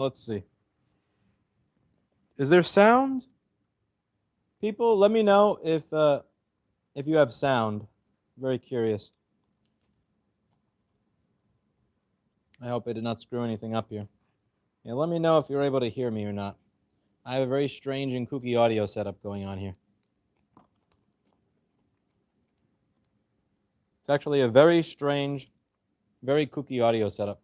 Let's see. Is there sound? People, let me know if you have sound. Very curious. I hope I did not screw anything up here. Yeah, let me know if you're able to hear me or not. I have a very strange and kooky audio setup going on here. It's actually a very strange, very kooky audio setup.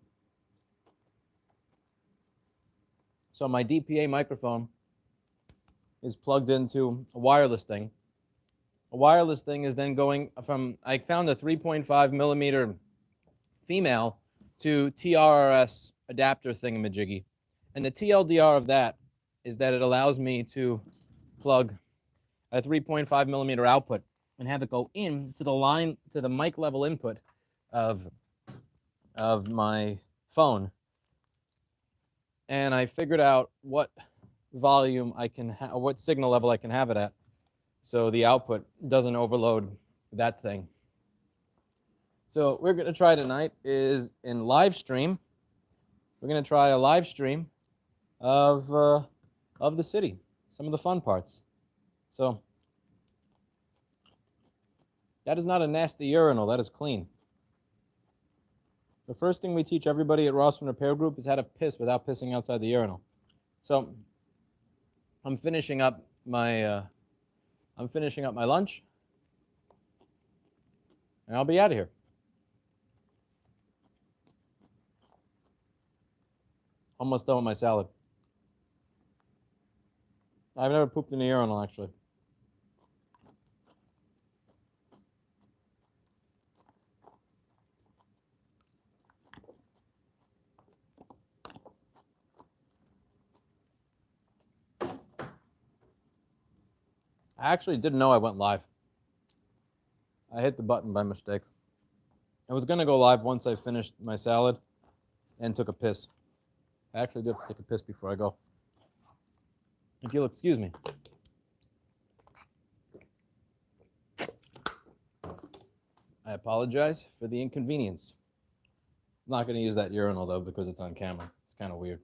So my DPA microphone is plugged into a wireless thing. A wireless thing is then going from, I found a 3.5 millimeter female to TRRS adapter thingamajiggy. And the TLDR of that is that it allows me to plug a 3.5 millimeter output and have it go in to the line, to the mic level input of my phone. And I figured out what volume I can, what signal level I can have it at, so the output doesn't overload that thing. So what we're going to try tonight is in live stream. We're going to try a live stream of the city, some of the fun parts. So that is not a nasty urinal. That is clean. The first thing we teach everybody at Rostrum Repair Group is how to piss without pissing outside the urinal. So I'm finishing up my lunch, and I'll be out of here. Almost done with my salad. I've never pooped in a urinal, actually. I actually didn't know I went live. I hit the button by mistake. I was going to go live once I finished my salad and took a piss. I actually do have to take a piss before I go. If you'll excuse me. I apologize for the inconvenience. I'm not going to use that urinal, though, because it's on camera. It's kind of weird.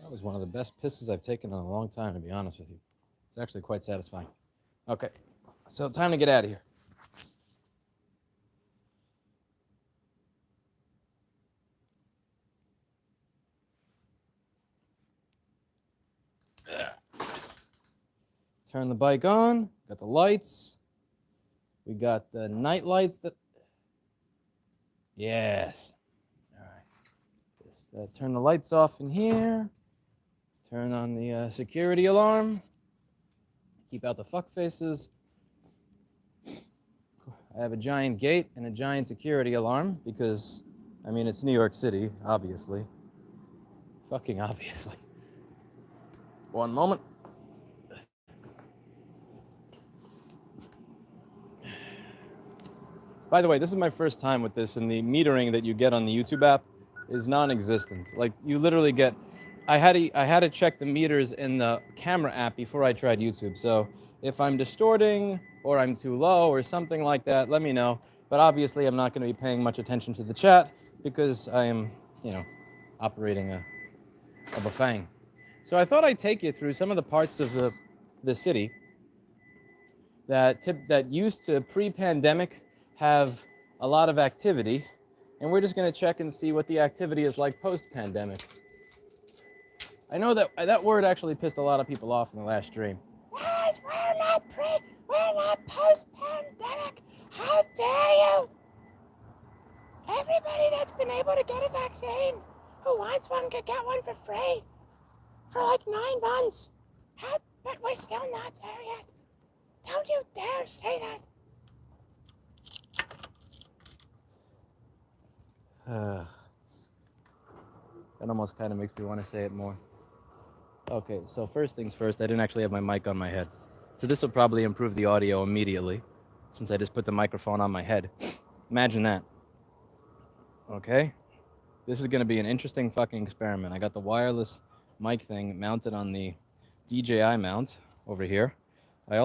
That was one of the best pisses I've taken in a long time, to be honest with you. It's actually quite satisfying. Okay, so time to get out of here. Turn the bike on. Got the lights. We got the night lights that... Yes. All right. Just turn the lights off in here. Turn on the security alarm. Keep out the fuck faces. I have a giant gate and a giant security alarm because, I mean, it's New York City, obviously. Fucking obviously. One moment. By the way, this is my first time with this, and the metering that you get on the YouTube app is non-existent. Like, you literally get... I had to check the meters in the camera app before I tried YouTube. So if I'm distorting or I'm too low or something like that, let me know. But obviously, I'm not going to be paying much attention to the chat because I am, you know, operating a bafang. So I thought I'd take you through some of the parts of the city that used to pre-pandemic have a lot of activity, and we're just going to check and see what the activity is like post-pandemic. I know that word actually pissed a lot of people off in the last stream. Guys, we're not post-pandemic. How dare you? Everybody that's been able to get a vaccine, who wants one, could get one for free for like 9 months. But we're still not there yet. Don't you dare say that. That almost kind of makes me want to say it more. Okay, so first things first, I didn't actually have my mic on my head. So this will probably improve the audio immediately, since I just put the microphone on my head. Imagine that. Okay? This is going to be an interesting fucking experiment. I got the wireless mic thing mounted on the DJI mount over here. I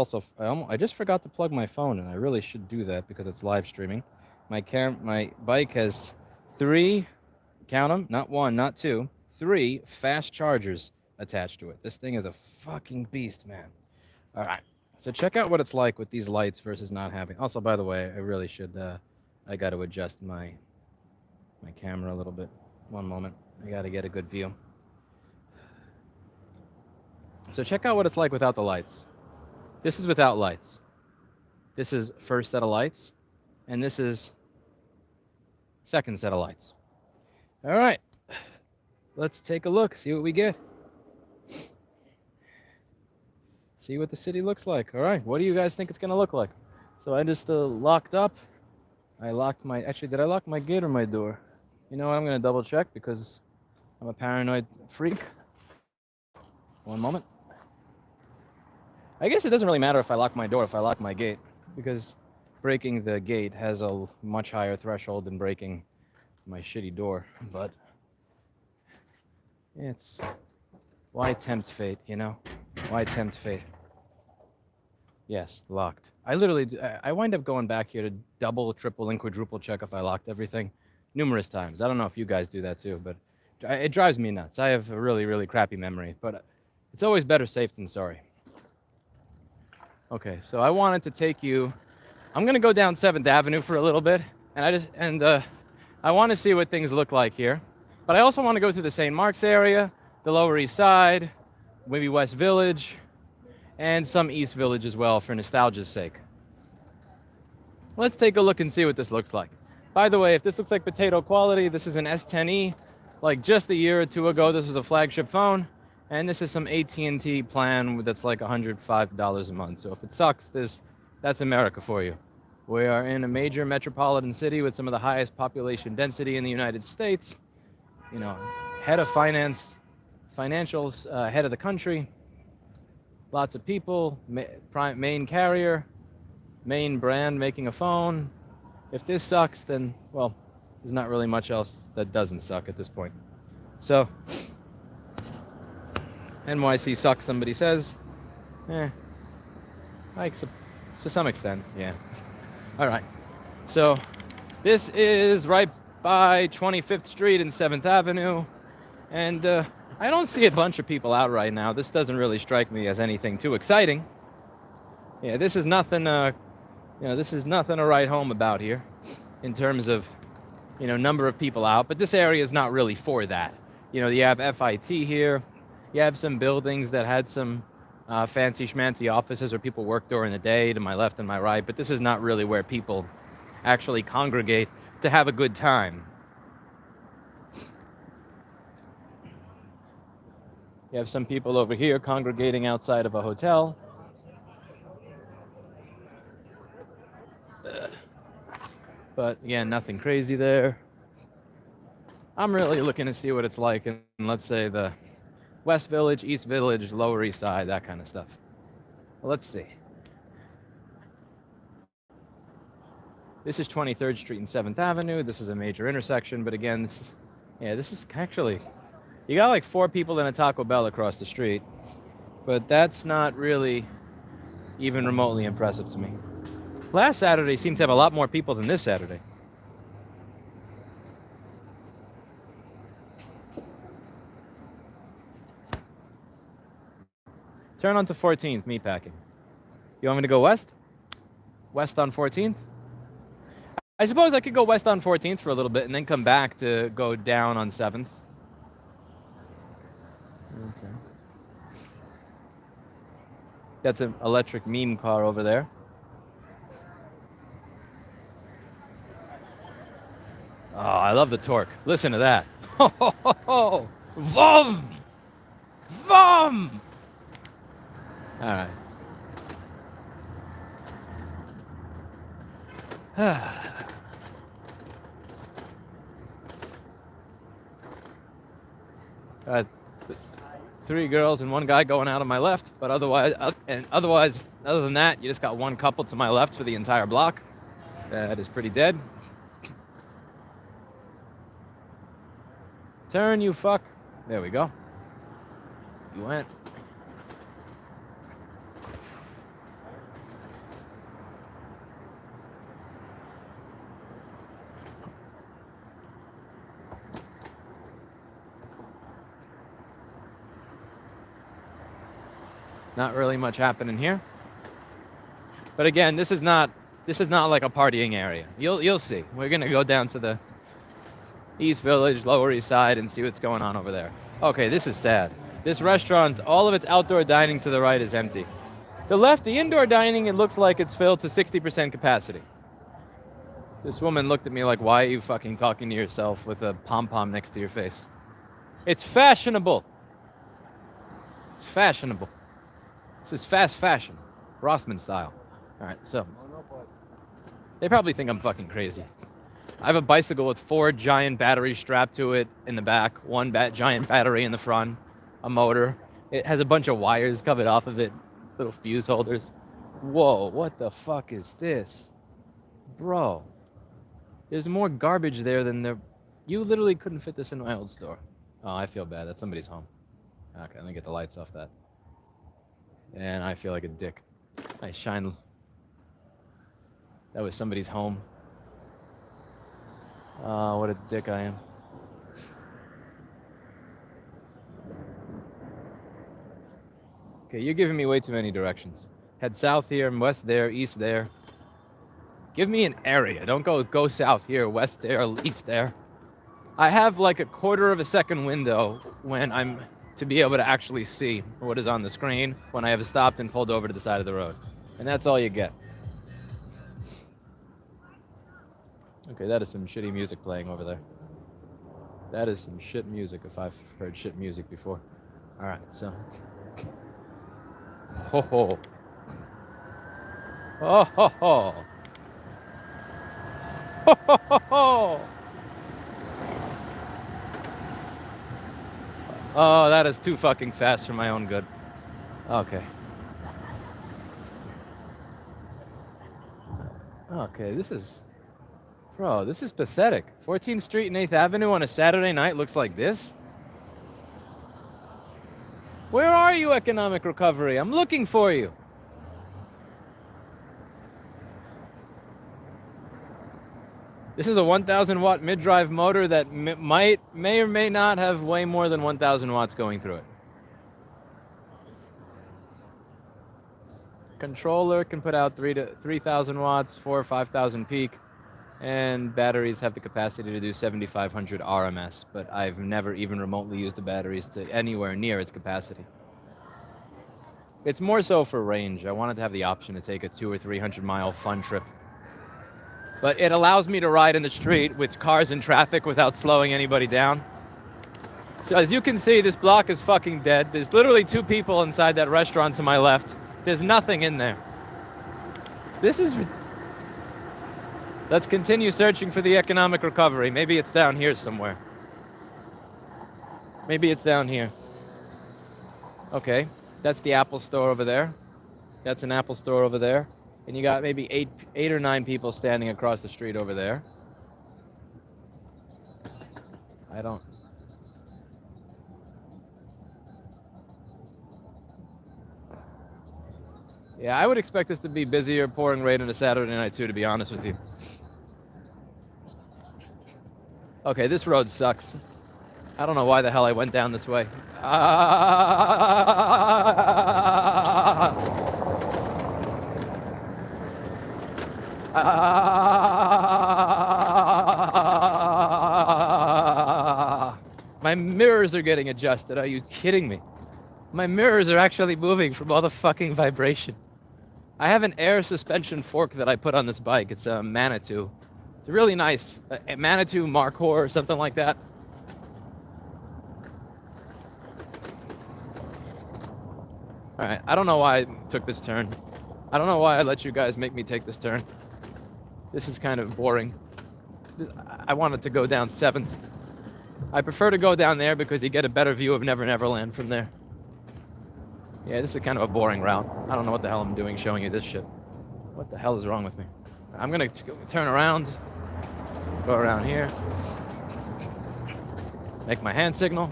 just forgot to plug my phone, and I really should do that because it's live streaming. My bike has 3, count them, not 1, not 2, 3 fast chargers attached to it. This thing is a fucking beast, man. All right, so check out what it's like with these lights versus not having. Also, by the way, I really should, I got to adjust my camera a little bit. One moment, I got to get a good view. So check out what it's like without the lights. This is without lights. This is first set of lights, and this is second set of lights. All right, let's take a look, see what we get. See what the city looks like. All right, what do you guys think it's gonna look like? So I just locked up. Actually, did I lock my gate or my door? You know what, I'm gonna double check because I'm a paranoid freak. One moment. I guess it doesn't really matter if I lock my door, if I lock my gate, because breaking the gate has a much higher threshold than breaking my shitty door, but it's, why tempt fate, you know? Why tempt fate? Yes, locked. I wind up going back here to double, triple, and quadruple check if I locked everything numerous times. I don't know if you guys do that too, but it drives me nuts. I have a really, really crappy memory, but it's always better safe than sorry. Okay, so I wanted to take you, I'm gonna go down 7th Avenue for a little bit, and I want to see what things look like here. But I also want to go to the St. Mark's area, the Lower East Side, maybe West Village, and some East Village as well for nostalgia's sake. Let's take a look and see what this looks like. By the way, if this looks like potato quality, this is an S10e. Like just a year or 2 ago, this was a flagship phone. And this is some AT&T plan that's like $105 a month. So if it sucks, that's America for you. We are in a major metropolitan city with some of the highest population density in the United States. You know, head of financials, head of the country. Lots of people, main carrier, main brand making a phone. If this sucks, then, well, there's not really much else that doesn't suck at this point. So, NYC sucks, somebody says. Like, to some extent, yeah. All right. So, this is right by 25th Street and 7th Avenue. And I don't see a bunch of people out right now. This doesn't really strike me as anything too exciting. Yeah, this is nothing, this is nothing to write home about here in terms of, number of people out. But this area is not really for that. You have FIT here. You have some buildings that had some fancy schmancy offices where people work during the day to my left and my right, but this is not really where people actually congregate to have a good time. You have some people over here congregating outside of a hotel. But again, nothing crazy there. I'm really looking to see what it's like in, let's say, the West Village, East Village, Lower East Side, that kind of stuff. Well, let's see. This is 23rd Street and 7th Avenue. This is a major intersection, but again, this is actually, you got like 4 people in a Taco Bell across the street, but that's not really even remotely impressive to me. Last Saturday seemed to have a lot more people than this Saturday. Turn onto 14th, meatpacking. You want me to go west? West on 14th? I suppose I could go west on 14th for a little bit and then come back to go down on 7th. Okay. That's an electric meme car over there. Oh, I love the torque. Listen to that. Ho, ho, ho, ho. Vom! Vom! All right. Three girls and one guy going out on my left, but otherwise, other than that, you just got one couple to my left for the entire block. That is pretty dead. Turn, you fuck. There we go. You went. Not really much happening here. But again, this is not like a partying area. You'll see. We're gonna go down to the East Village, Lower East Side, and see what's going on over there. Okay, this is sad. This restaurant's, all of its outdoor dining to the right is empty. The left, the indoor dining, it looks like it's filled to 60% capacity. This woman looked at me like, why are you fucking talking to yourself with a pom-pom next to your face? It's fashionable. It's fashionable. This is fast fashion. Rossman style. All right, so. They probably think I'm fucking crazy. I have a bicycle with 4 giant batteries strapped to it in the back, one giant battery in the front, a motor. It has a bunch of wires coming off of it, little fuse holders. Whoa, what the fuck is this? Bro, there's more garbage there than there. You literally couldn't fit this in my old store. Oh, I feel bad. That's somebody's home. Okay, let me get the lights off that. And I feel like a dick. I shine. That was somebody's home. What a dick I am. Okay, you're giving me way too many directions. Head south here, and west there, east there. Give me an area. Don't go south here, west there, east there. I have like a quarter of a second window when I'm to be able to actually see what is on the screen when I have stopped and pulled over to the side of the road. And that's all you get. Okay, that is some shitty music playing over there. That is some shit music if I've heard shit music before. All right, so. Ho ho. Oh ho ho. Ho ho ho ho. Oh, that is too fucking fast for my own good. Okay. Okay, this is... Bro, this is pathetic. 14th Street and 8th Avenue on a Saturday night looks like this? Where are you, economic recovery? I'm looking for you. This is a 1,000 watt mid-drive motor that may or may not have way more than 1,000 watts going through it. Controller can put out 3,000 watts, 4,000 or 5,000 peak, and batteries have the capacity to do 7,500 RMS, but I've never even remotely used the batteries to anywhere near its capacity. It's more so for range. I wanted to have the option to take a 200 or 300 mile fun trip. But it allows me to ride in the street with cars and traffic without slowing anybody down. So as you can see, this block is fucking dead. There's literally 2 people inside that restaurant to my left. There's nothing in there. This is... Let's continue searching for the economic recovery. Maybe it's down here somewhere. Maybe it's down here. Okay, that's the Apple store over there. That's an Apple store over there. And you got maybe 8 or 9 people standing across the street over there. I don't... Yeah, I would expect this to be busier, pouring rain on a Saturday night too, to be honest with you. Okay, this road sucks. I don't know why the hell I went down this way. My mirrors are getting adjusted. Are you kidding me? My mirrors are actually moving from all the fucking vibration. I have an air suspension fork that I put on this bike. It's a Manitou. It's really nice. A Manitou Mark IV or something like that. All right, I don't know why I took this turn. I don't know why I let you guys make me take this turn. This is kind of boring. I wanted to go down 7th. I prefer to go down there because you get a better view of Never Never Land from there. Yeah, this is kind of a boring route. I don't know what the hell I'm doing showing you this shit. What the hell is wrong with me? I'm gonna turn around, go around here, make my hand signal,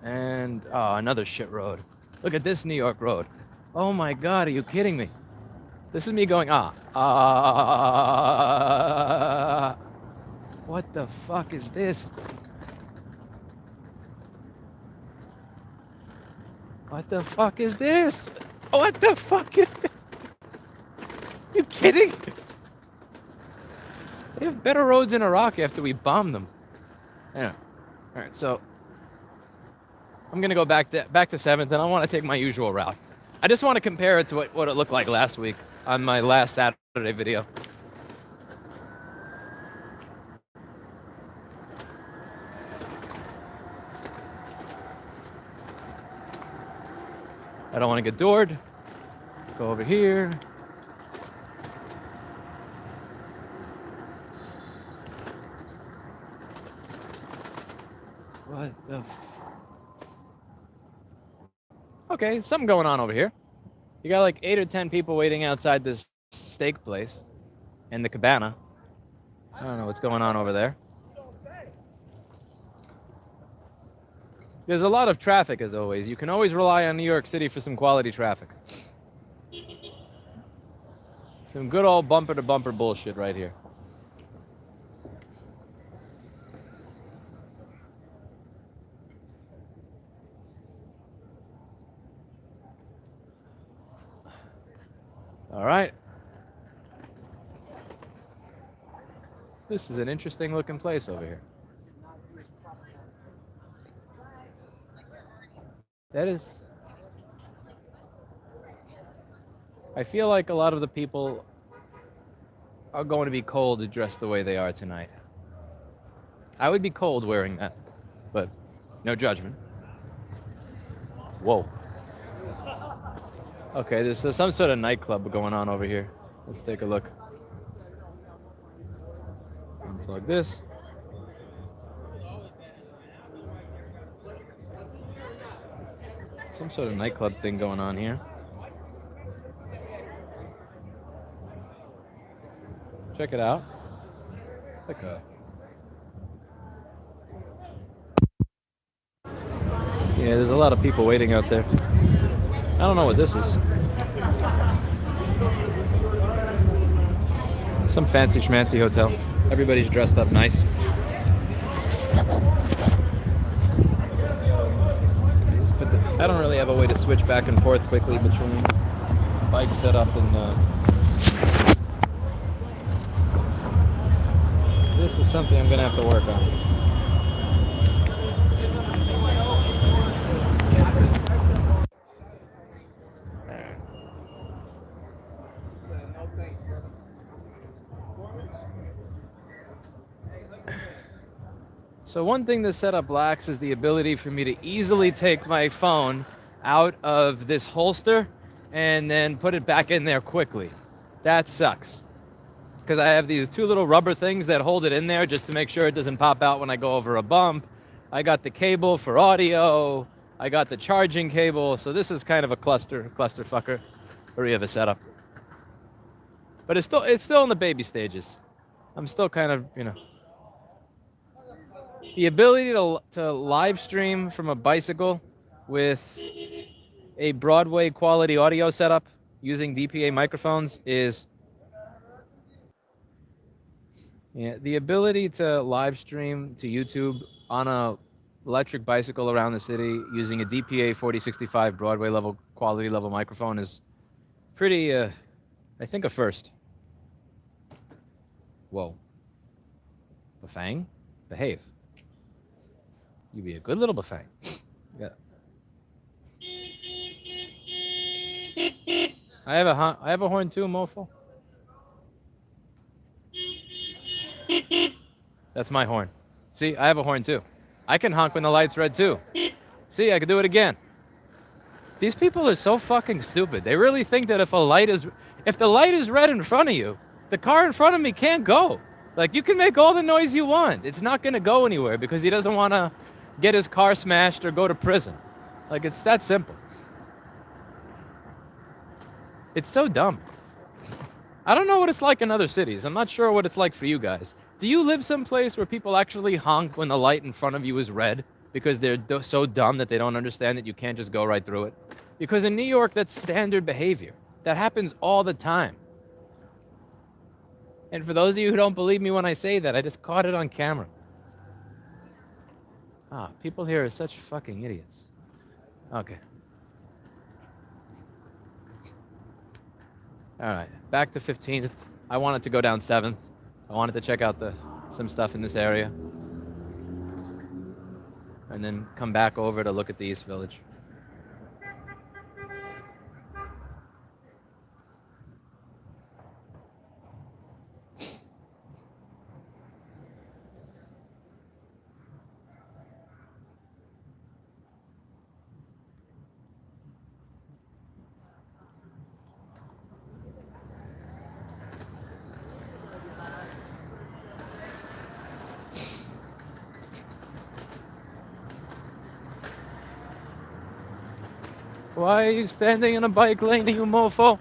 and oh, another shit road. Look at this New York road. Oh my God, are you kidding me? This is me going, what the fuck is this? What the fuck is this? What the fuck is this? You kidding? They have better roads in Iraq after we bombed them. Yeah. All right, so I'm gonna go back to 7th, and I want to take my usual route. I just want to compare it to what it looked like last week on my last Saturday video. I don't want to get doored. Go over here. What the? Okay, something going on over here. You got like 8 or 10 people waiting outside this steak place in the cabana. I don't know what's going on over there. There's a lot of traffic, as always. You can always rely on New York City for some quality traffic. Some good old bumper-to-bumper bullshit right here. All right. This is an interesting looking place over here. That is. I feel like a lot of the people are going to be cold dressed the way they are tonight. I would be cold wearing that, but no judgment. Whoa. Okay, there's some sort of nightclub going on over here. Let's take a look. Unplug this. Some sort of nightclub thing going on here. Check it out. Okay. Yeah, there's a lot of people waiting out there. I don't know what this is. Some fancy schmancy hotel. Everybody's dressed up nice. I don't really have a way to switch back and forth quickly between bike setup and this is something I'm gonna have to work on. So one thing this setup lacks is the ability for me to easily take my phone out of this holster and then put it back in there quickly. That sucks. Because I have these 2 little rubber things that hold it in there just to make sure it doesn't pop out when I go over a bump. I got the cable for audio. I got the charging cable. So this is kind of a clusterfucker of a setup. But it's still in the baby stages. I'm still kind of, the ability to live stream from a bicycle with a Broadway quality audio setup using DPA microphones is, the ability to live stream to YouTube on a electric bicycle around the city using a DPA 4065 Broadway level quality level microphone is pretty, I think, a first. Whoa. Bafang? Behave. You be a good little buffet. Yeah. I have a horn too, mofo. That's my horn. See, I have a horn too. I can honk when the light's red too. See, I can do it again. These people are so fucking stupid. They really think that if the light is red in front of you, the car in front of me can't go. Like, you can make all the noise you want. It's not gonna go anywhere because he doesn't wanna get his car smashed or go to prison. Like, it's that simple. It's so dumb. I don't know what it's like in other cities. I'm not sure what it's like for you guys. Do you live someplace where people actually honk when the light in front of you is red because they're so dumb that they don't understand that you can't just go right through it? Because in New York, that's standard behavior. That happens all the time. And for those of you who don't believe me when I say that, I just caught it on camera. Ah, people here are such fucking idiots. Okay. All right, back to 15th. I wanted to go down 7th. I wanted to check out some stuff in this area. And then come back over to look at the East Village. Why are you standing in a bike lane, you mofo?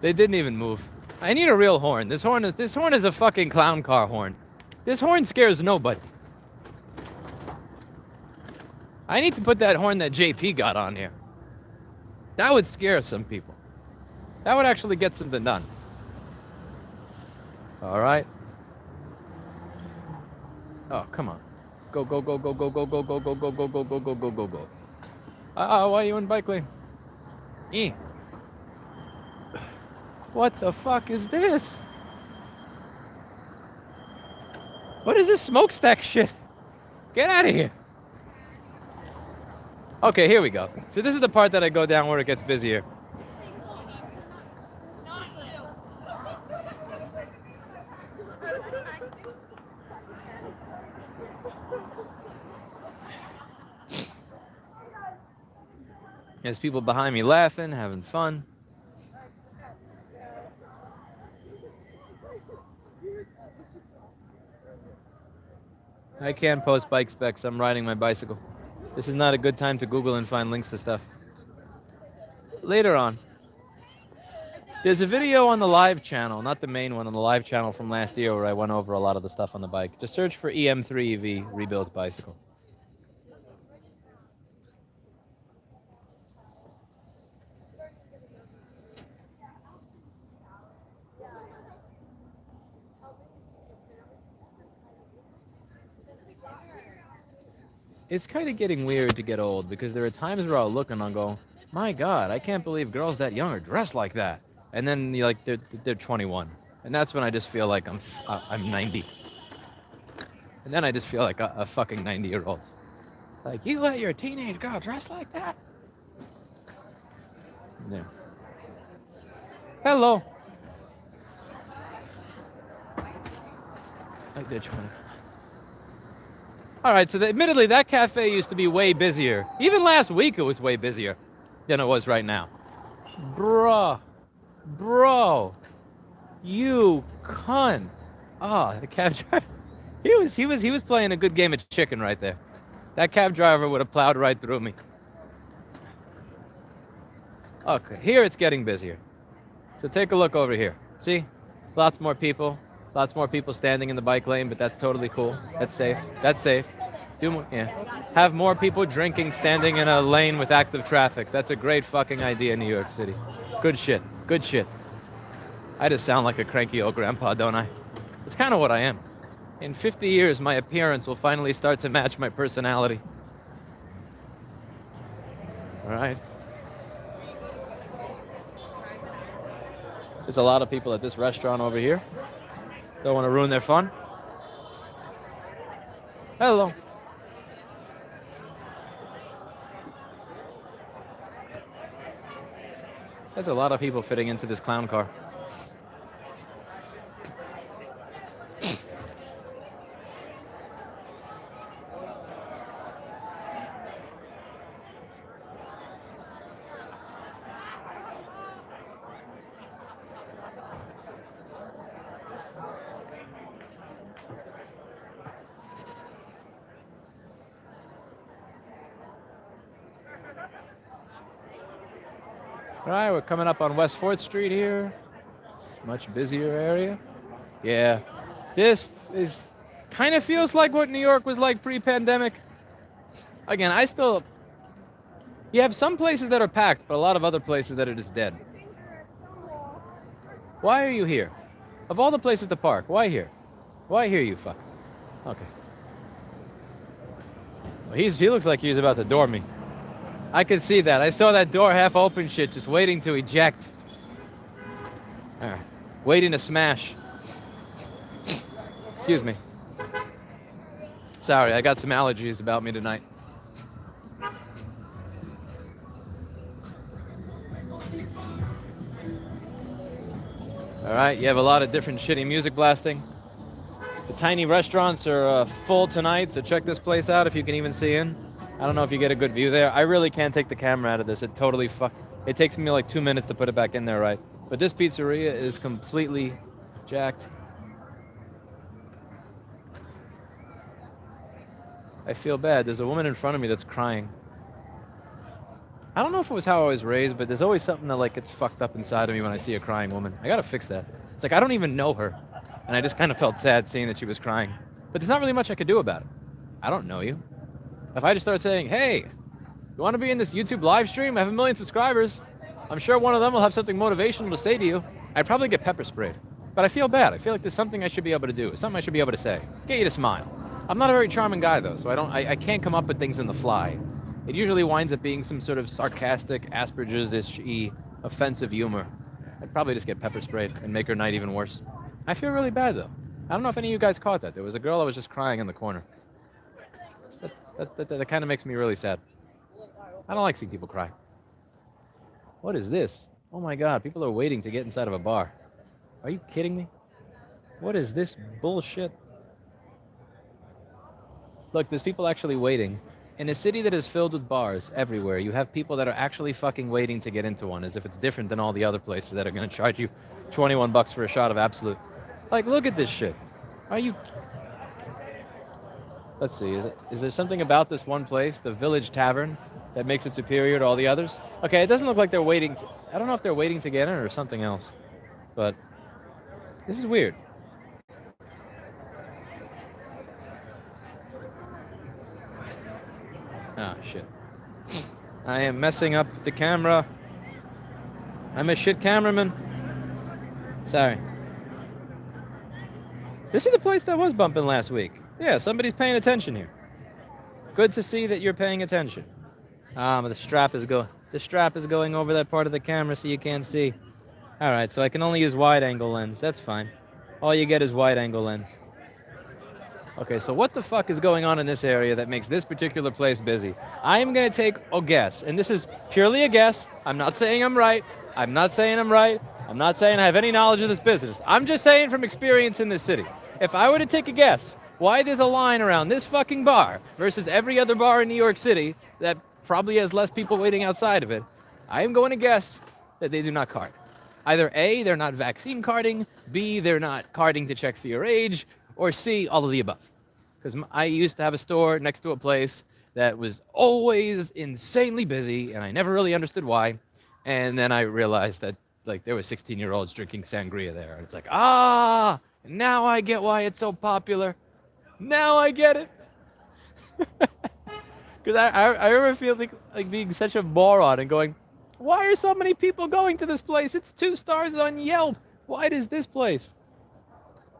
They didn't even move. I need a real horn. This horn is a fucking clown car horn. This horn scares nobody. I need to put that horn that JP got on here. That would scare some people. That would actually get something done. All right. Oh, come on. Go, go, go, go, go, go, go, go, go, go, go, go, go, go, go, go, go. Why are you in bike lane? What the fuck is this? What is this smokestack shit? Get out of here. Okay, here we go. So this is the part that I go down where it gets busier. There's people behind me laughing, having fun. I can't post bike specs. I'm riding my bicycle. This is not a good time to Google and find links to stuff. Later on. There's a video on the live channel, not the main one, on the live channel from last year where I went over a lot of the stuff on the bike. Just search for EM3 EV rebuilt bicycle. It's kind of getting weird to get old because there are times where I'll look and I'll go, my God, I can't believe girls that young are dressed like that. And then you're like, they're 21. And that's when I just feel like I'm 90. And then I just feel like a fucking 90-year-old. Like, you let your teenage girl dress like that? Yeah. Hello. Like they're 20. All right, so admittedly, that cafe used to be way busier. Even last week, it was way busier than it was right now. Bro, you cunt. Oh, the cab driver. He was playing a good game of chicken right there. That cab driver would have plowed right through me. Okay, here it's getting busier. So take a look over here. See? Lots more people standing in the bike lane, but that's totally cool. That's safe. That's safe. Do more, yeah. Have more people drinking standing in a lane with active traffic. That's a great fucking idea in New York City. Good shit. Good shit. I just sound like a cranky old grandpa, don't I? It's kind of what I am. In 50 years, my appearance will finally start to match my personality. All right? There's a lot of people at this restaurant over here. Don't want to ruin their fun. Hello. There's a lot of people fitting into this clown car. All right, we're coming up on West 4th Street here. It's a much busier area. Yeah, this is kind of feels like what New York was like pre-pandemic. Again, you have some places that are packed, but a lot of other places that are just dead. Why are you here? Of all the places to park, why here? Why here, you fuck? Okay. Well, he looks like he's about to door me. I could see that. I saw that door half open shit, just waiting to eject. All right. Waiting to smash. Excuse me. Sorry, I got some allergies about me tonight. All right, you have a lot of different shitty music blasting. The tiny restaurants are full tonight, so check this place out if you can even see in. I don't know if you get a good view there. I really can't take the camera out of this. It totally it takes me like 2 minutes to put it back in there right. But this pizzeria is completely jacked. I feel bad. There's a woman in front of me that's crying. I don't know if it was how I was raised, but there's always something that like gets fucked up inside of me when I see a crying woman. I gotta fix that. It's like I don't even know her. And I just kind of felt sad seeing that she was crying. But there's not really much I could do about it. I don't know you. If I just start saying, hey, you want to be in this YouTube live stream? I have 1 million subscribers. I'm sure one of them will have something motivational to say to you. I'd probably get pepper sprayed. But I feel bad. I feel like there's something I should be able to do. Something I should be able to say. Get you to smile. I'm not a very charming guy, though, so I can't come up with things on the fly. It usually winds up being some sort of sarcastic, Asperger's-ish-y, offensive humor. I'd probably just get pepper sprayed and make her night even worse. I feel really bad, though. I don't know if any of you guys caught that. There was a girl that was just crying in the corner. That kind of makes me really sad. I don't like seeing people cry. What is this? Oh my God, people are waiting to get inside of a bar. Are you kidding me? What is this bullshit? Look, there's people actually waiting. In a city that is filled with bars everywhere, you have people that are actually fucking waiting to get into one, as if it's different than all the other places that are going to charge you 21 bucks for a shot of Absolute. Like, look at this shit. Are you... Let's see, is there something about this one place, the Village Tavern, that makes it superior to all the others? Okay, it doesn't look like they're waiting to... I don't know if they're waiting to get in or something else. But this is weird. Ah, shit. I am messing up the camera. I'm a shit cameraman. Sorry. This is the place that was bumping last week. Yeah, somebody's paying attention here. Good to see that you're paying attention. But the strap is going over that part of the camera so you can't see. All right, so I can only use wide angle lens. That's fine. All you get is wide angle lens. Okay, so what the fuck is going on in this area that makes this particular place busy? I am going to take a guess, and this is purely a guess. I'm not saying I'm right. I'm not saying I'm right. I'm not saying I have any knowledge of this business. I'm just saying from experience in this city. If I were to take a guess why there's a line around this fucking bar versus every other bar in New York City that probably has less people waiting outside of it, I am going to guess that they do not card. Either A, they're not vaccine carding, B, they're not carding to check for your age, or C, all of the above. Because I used to have a store next to a place that was always insanely busy, and I never really understood why. And then I realized that like there were 16-year-olds drinking sangria there. And it's like, now I get why it's so popular. Now I get it. Because I remember feeling like being such a moron and going, why are so many people going to this place? It's 2 stars on Yelp. Why does this place?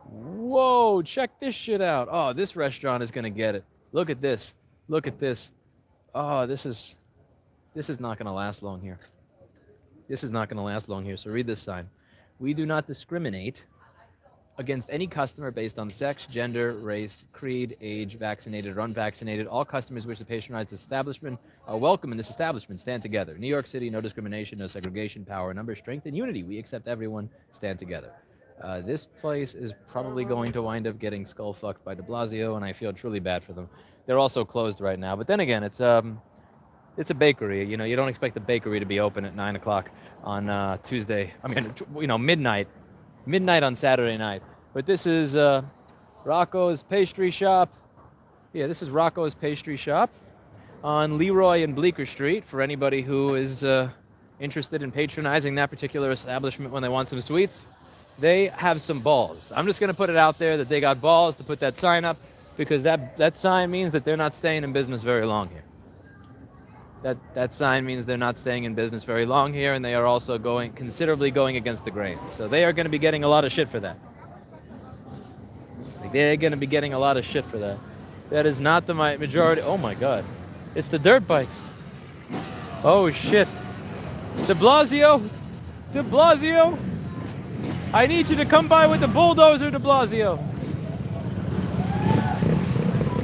Whoa, check this shit out. Oh, this restaurant is going to get it. Look at this. Look at this. Oh, this is not going to last long here. This is not going to last long here. So read this sign. We do not discriminate against any customer based on sex, gender, race, creed, age, vaccinated or unvaccinated. All customers wish to patronize this establishment are welcome in this establishment. Stand together. New York City, no discrimination, no segregation, power, number, strength, and unity. We accept everyone. Stand together. This place is probably going to wind up getting skull fucked by de Blasio, and I feel truly bad for them. They're also closed right now. But then again, it's a bakery. You know, you don't expect the bakery to be open at 9 o'clock on Tuesday. I mean, you know, midnight on Saturday night. But this is Rocco's Pastry Shop. Yeah, this is Rocco's Pastry Shop on Leroy and Bleecker Street for anybody who is interested in patronizing that particular establishment when they want some sweets. They have some balls. I'm just going to put it out there that they got balls to put that sign up because that sign means that they're not staying in business very long here. That sign means they're not staying in business very long here, and they are also considerably going against the grain. So they are going to be getting a lot of shit for that. Like, they're going to be getting a lot of shit for that. That is not the majority. Oh my God. It's the dirt bikes. Oh shit. De Blasio. De Blasio. I need you to come by with the bulldozer, de Blasio.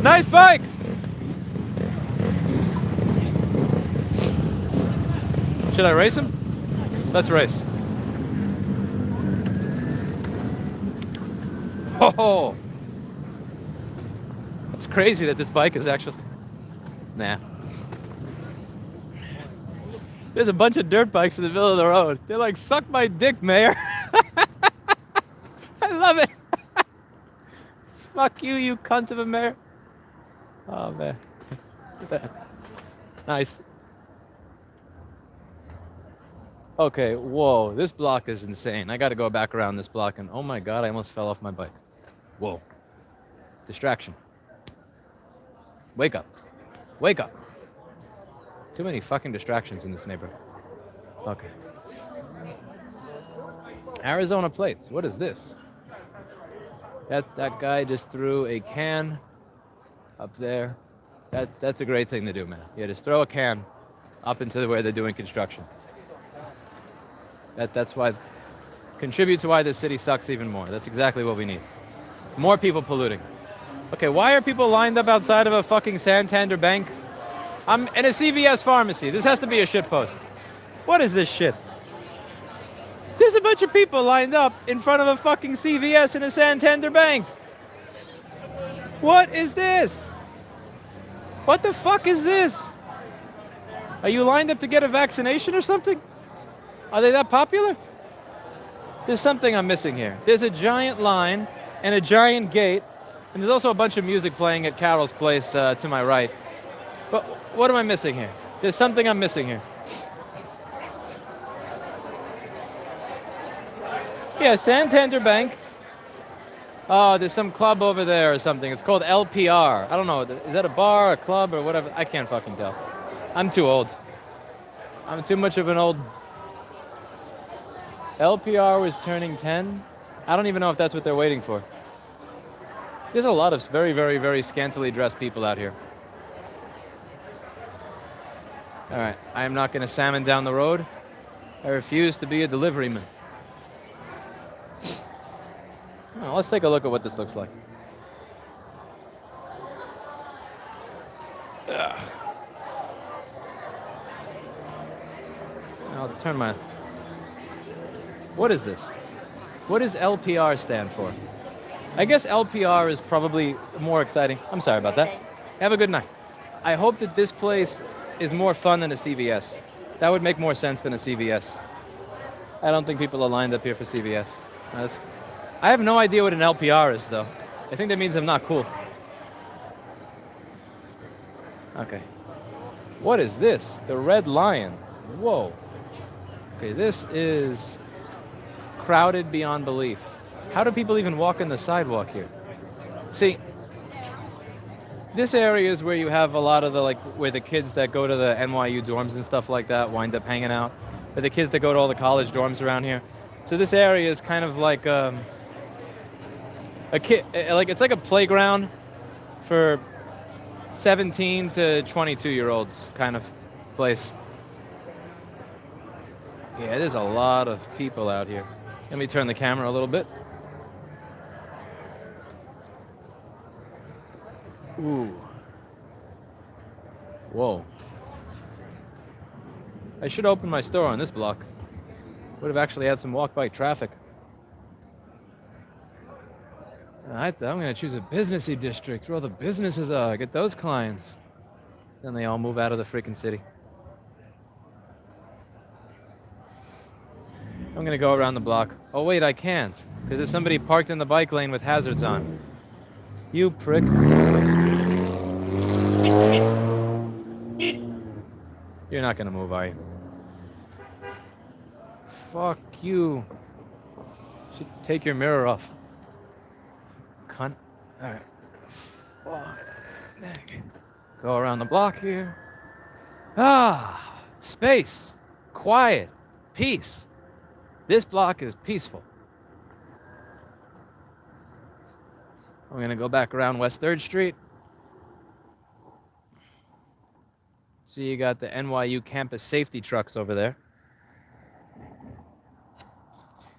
Nice bike. Should I race him? Let's race. Oh, it's crazy that this bike is actually... Nah. There's a bunch of dirt bikes in the middle of the road. They're like, suck my dick, Mayor. I love it. Fuck you, you cunt of a mayor. Oh, man. Nice. Okay, whoa, this block is insane. I gotta go back around this block and oh my God, I almost fell off my bike. Whoa. Distraction. Wake up. Wake up. Too many fucking distractions in this neighborhood. Okay. Arizona plates. What is this? That guy just threw a can up there. That's a great thing to do, man. Yeah, just throw a can up into where they're doing construction. That's why, contribute to why this city sucks even more. That's exactly what we need. More people polluting. Okay, why are people lined up outside of a fucking Santander bank? I'm in a CVS pharmacy. This has to be a shit post. What is this shit? There's a bunch of people lined up in front of a fucking CVS in a Santander bank. What is this? What the fuck is this? Are you lined up to get a vaccination or something? Are they that popular? There's something I'm missing here. There's a giant line and a giant gate, and there's also a bunch of music playing at Carol's place to my right. But what am I missing here? There's something I'm missing here. Yeah, Santander Bank. Oh, there's some club over there or something. It's called LPR. I don't know. Is that a bar, a club, or whatever? I can't fucking tell. I'm too old. I'm too much of an old... LPR was turning 10? I don't even know if that's what they're waiting for. There's a lot of very, very, very scantily dressed people out here. All right, I am not going to salmon down the road. I refuse to be a deliveryman. Oh, let's take a look at what this looks like. Ugh. I'll turn my... What is this? What does LPR stand for? I guess LPR is probably more exciting. I'm sorry about that. Have a good night. I hope that this place is more fun than a CVS. That would make more sense than a CVS. I don't think people are lined up here for CVS. I have no idea what an LPR is, though. I think that means I'm not cool. Okay. What is this? The Red Lion. Whoa. Okay, this is crowded beyond belief. How do people even walk on the sidewalk here? See, this area is where you have a lot of the, where the kids that go to the NYU dorms and stuff like that wind up hanging out. Or the kids that go to all the college dorms around here. So this area is kind of like a kid, it's like a playground for 17 to 22-year-olds kind of place. Yeah, there's a lot of people out here. Let me turn the camera a little bit. Ooh. Whoa. I should open my store on this block. Would have actually had some walk-by traffic. I'm going to choose a businessy district where all the businesses are. Get those clients. Then they all move out of the freaking city. I'm going to go around the block. Oh, wait, I can't. Because there's somebody parked in the bike lane with hazards on. You prick. You're not going to move, are you? Fuck you. Should take your mirror off. Cunt. Alright. Fuck. Nick. Go around the block here. Ah! Space. Quiet. Peace. This block is peaceful. I'm going to go back around West 3rd Street. See, you got the NYU campus safety trucks over there.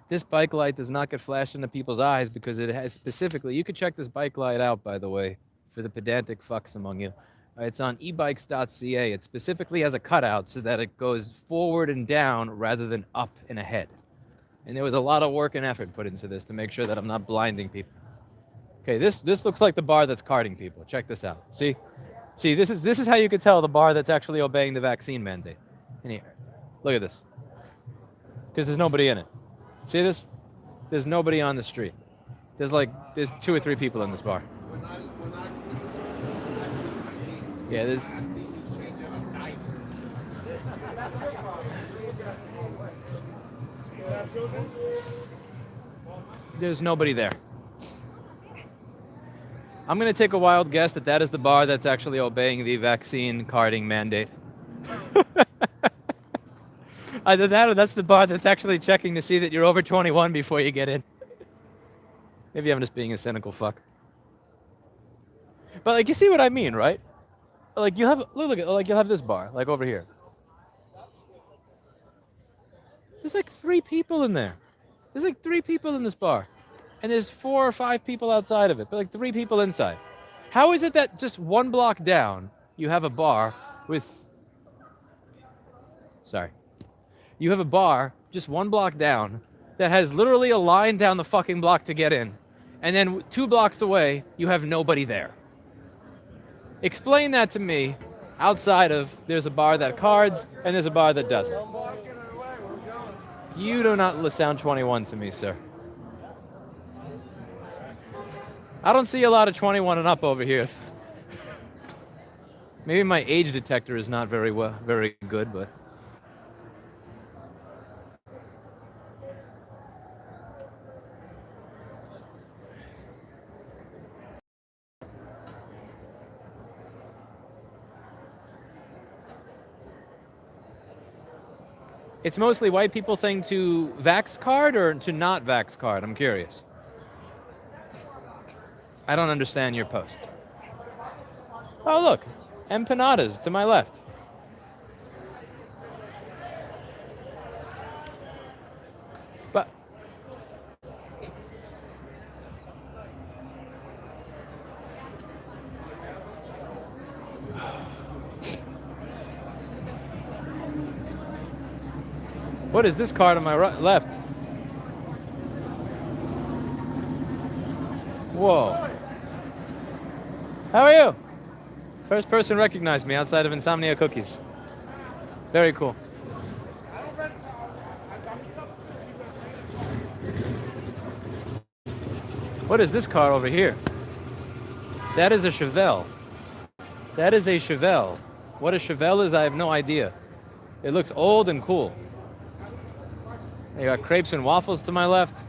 This bike light does not get flashed into people's eyes because it has specifically, you could check this bike light out, by the way, for the pedantic fucks among you. It's on ebikes.ca. It specifically has a cutout so that it goes forward and down rather than up and ahead. And there was a lot of work and effort put into this to make sure that I'm not blinding people. Okay, this looks like the bar that's carding people. Check this out. See, this is how you could tell the bar that's actually obeying the vaccine mandate. In here, look at this. Because there's nobody in it. See this? There's nobody on the street. There's 2 or 3 people in this bar. Yeah, there's nobody there. I'm going to take a wild guess that is the bar that's actually obeying the vaccine carding mandate. Either that or that's the bar that's actually checking to see that you're over 21 before you get in. Maybe I'm just being a cynical fuck. But you see what I mean, right? You have you'll have this bar over here. There's 3 people in there. There's 3 people in this bar. And there's 4 or 5 people outside of it, but 3 people inside. How is it that just 1 block down you have a bar with you have a bar just 1 block down that has literally a line down the fucking block to get in, and then 2 blocks away you have nobody there? Explain that to me outside of there's a bar that cards and there's a bar that doesn't. You do not sound 21 to me, sir. I don't see a lot of 21 and up over here. Maybe my age detector is not very good, but it's mostly white people thing to vax card or to not vax card? I'm curious. I don't understand your post. Oh, look. Empanadas to my left. But what is this card on my left? Whoa. How are you? First person recognized me outside of Insomnia Cookies. Very cool. What is this car over here? That is a Chevelle. That is a Chevelle. What a Chevelle is, I have no idea. It looks old and cool. You got crepes and waffles to my left.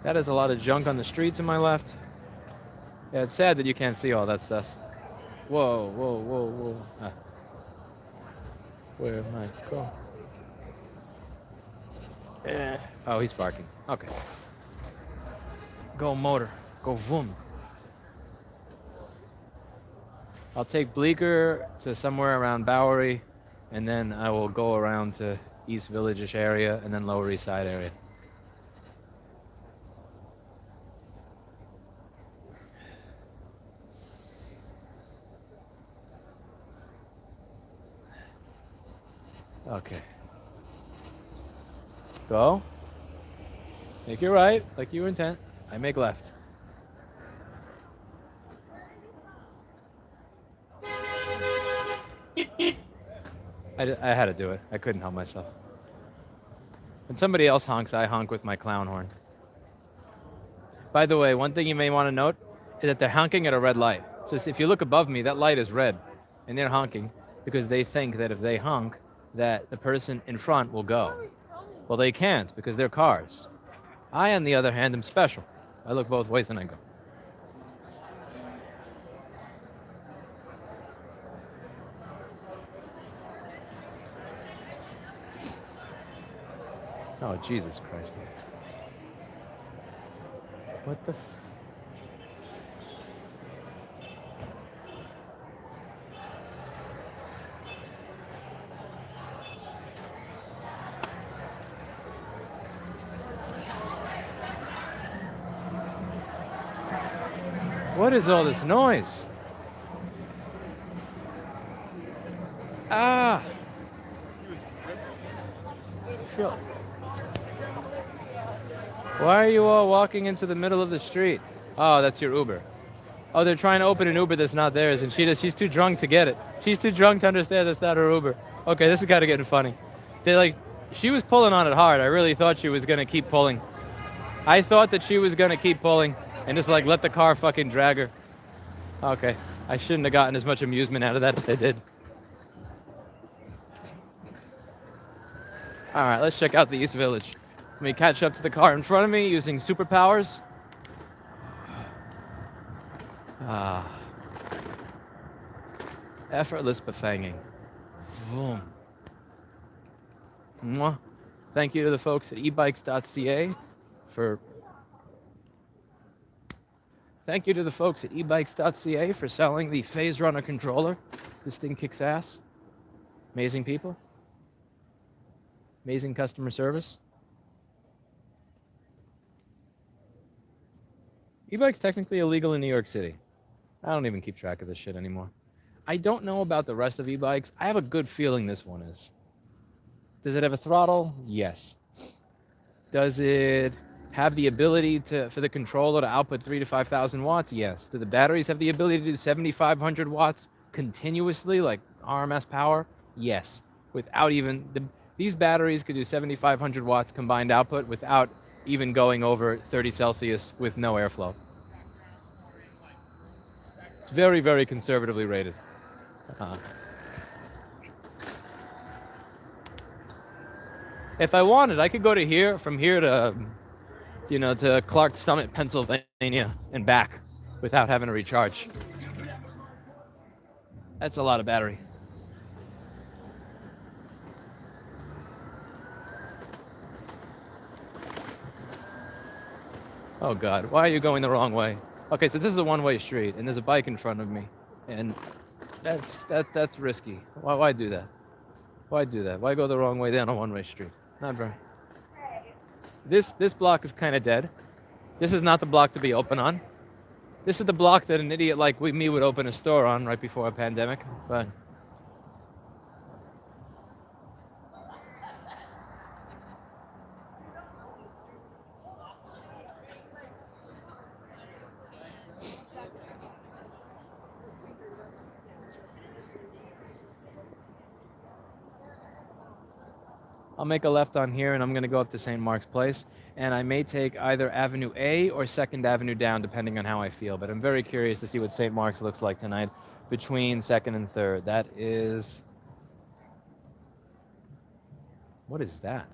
That is a lot of junk on the street to my left. Yeah, it's sad that you can't see all that stuff. Whoa, whoa, whoa, whoa. Ah. Where am I going? Oh, he's parking. Okay. Go motor. Go vroom. I'll take Bleecker to somewhere around Bowery, and then I will go around to East Village-ish area, and then Lower East Side area. Okay. Go. Make your right, like you intend. I make left. I had to do it. I couldn't help myself. When somebody else honks, I honk with my clown horn. By the way, one thing you may want to note is that they're honking at a red light. So if you look above me, that light is red. And they're honking because they think that if they honk, that the person in front will go. Well, they can't because they're cars. I, on the other hand, am special. I look both ways and I go. Oh, Jesus Christ. What the What is all this noise? Ah! Phil. Why are you all walking into the middle of the street? Oh, that's your Uber. Oh, they're trying to open an Uber that's not theirs, and she's too drunk to get it. She's too drunk to understand that's not her Uber. Okay, this is kind of getting funny. She was pulling on it hard. I really thought she was gonna keep pulling. I thought that she was gonna keep pulling and just let the car fucking drag her. Okay, I shouldn't have gotten as much amusement out of that as I did. All right, let's check out the East Village. Let me catch up to the car in front of me using superpowers. Effortless befanging. Boom. Mwah. Thank you to the folks at ebikes.ca for selling the Phase Runner controller. This thing kicks ass. Amazing people. Amazing customer service. E-bike's technically illegal in New York City. I don't even keep track of this shit anymore. I don't know about the rest of e-bikes. I have a good feeling this one is. Does it have a throttle? Yes. Does it have the ability for the controller to output 3,000 to 5,000 watts? Yes. Do the batteries have the ability to do 7,500 watts continuously, like RMS power? Yes. Without even... These batteries could do 7,500 watts combined output without even going over 30 Celsius with no airflow. It's very, very conservatively rated. If I wanted, I could go to here, from here to, to Clark Summit, Pennsylvania, and back without having to recharge. That's a lot of battery. Oh God, why are you going the wrong way? Okay, so this is a one-way street, and there's a bike in front of me, and that's risky. Why do that? Why do that? Why go the wrong way down a one-way street? Not very. This block is kind of dead. This is not the block to be open on. This is the block that an idiot like me would open a store on right before a pandemic, but. I'll make a left on here and I'm gonna go up to St. Mark's Place, and I may take either Avenue A or 2nd Avenue down depending on how I feel, but I'm very curious to see what St. Mark's looks like tonight between 2nd and 3rd. That is... What is that?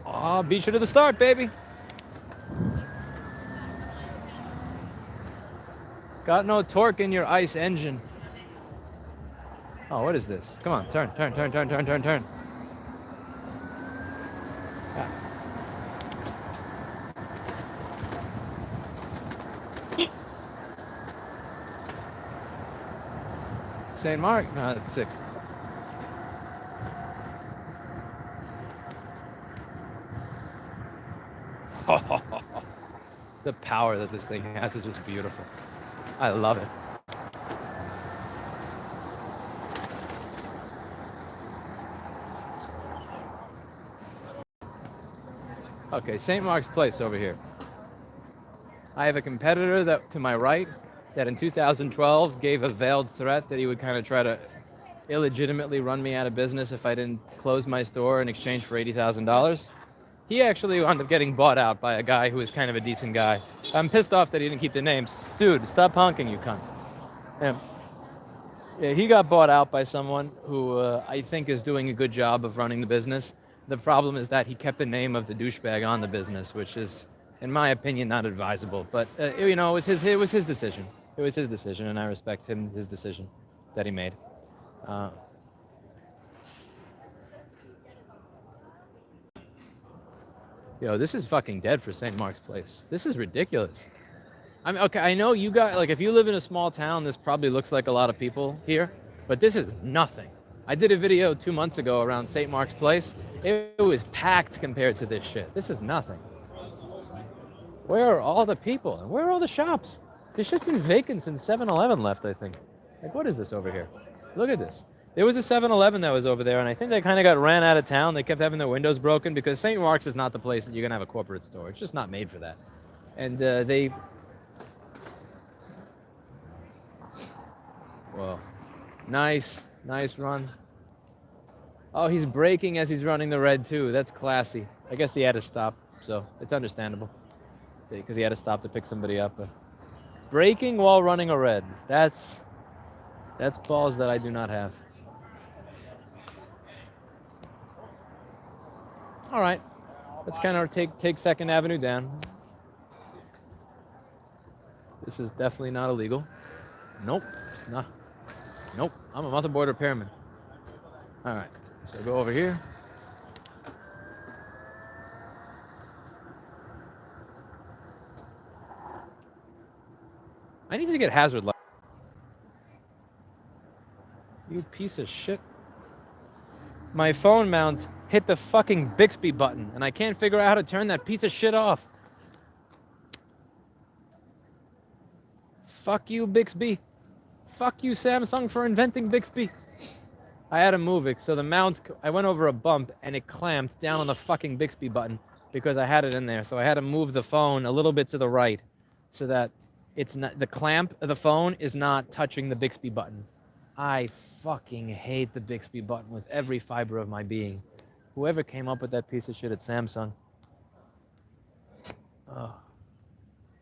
Oh, beat you to the start, baby. Got no torque in your ice engine. Oh, what is this? Come on, turn. Ah. St. Mark? No, that's 6th. The power that this thing has is just beautiful. I love it. Okay, St. Mark's Place over here. I have a competitor that to my right that in 2012 gave a veiled threat that he would kind of try to illegitimately run me out of business if I didn't close my store in exchange for $80,000. He actually wound up getting bought out by a guy who was kind of a decent guy. I'm pissed off that he didn't keep the name. Dude, stop honking, you cunt. Yeah, he got bought out by someone who I think is doing a good job of running the business. The problem is that he kept the name of the douchebag on the business, which is, in my opinion, not advisable. But you know, it was his decision. It was his decision, and I respect his decision that he made. Yo, this is fucking dead for St. Mark's Place. This is ridiculous. I mean, okay, I know you got, like, if you live in a small town, this probably looks like a lot of people here, but this is nothing. I did a video 2 months ago around St. Mark's Place. It was packed compared to this shit. This is nothing. Where are all the people? And where are all the shops? This shit's been vacant since 7-Eleven left, I think. Like, what is this over here? Look at this. There was a 7-Eleven that was over there, and I think they kind of got ran out of town. They kept having their windows broken because St. Mark's is not the place that you're going to have a corporate store. It's just not made for that. And they... Whoa. Nice run. Oh, he's braking as he's running the red, too. That's classy. I guess he had to stop, so it's understandable. Because he had to stop to pick somebody up. But braking while running a red. That's balls that I do not have. All right. Let's kind of take 2nd Avenue down. This is definitely not illegal. Nope, it's not. Nope, I'm a motherboard repairman. All right, so go over here. I need to get hazard light. You piece of shit. My phone mount hit the fucking Bixby button, and I can't figure out how to turn that piece of shit off. Fuck you, Bixby. Fuck you, Samsung, for inventing Bixby. I had to move it, so the mount, I went over a bump, and it clamped down on the fucking Bixby button because I had it in there. So I had to move the phone a little bit to the right so that it's not, the clamp of the phone is not touching the Bixby button. I fucking hate the Bixby button with every fiber of my being. Whoever came up with that piece of shit at Samsung. Oh.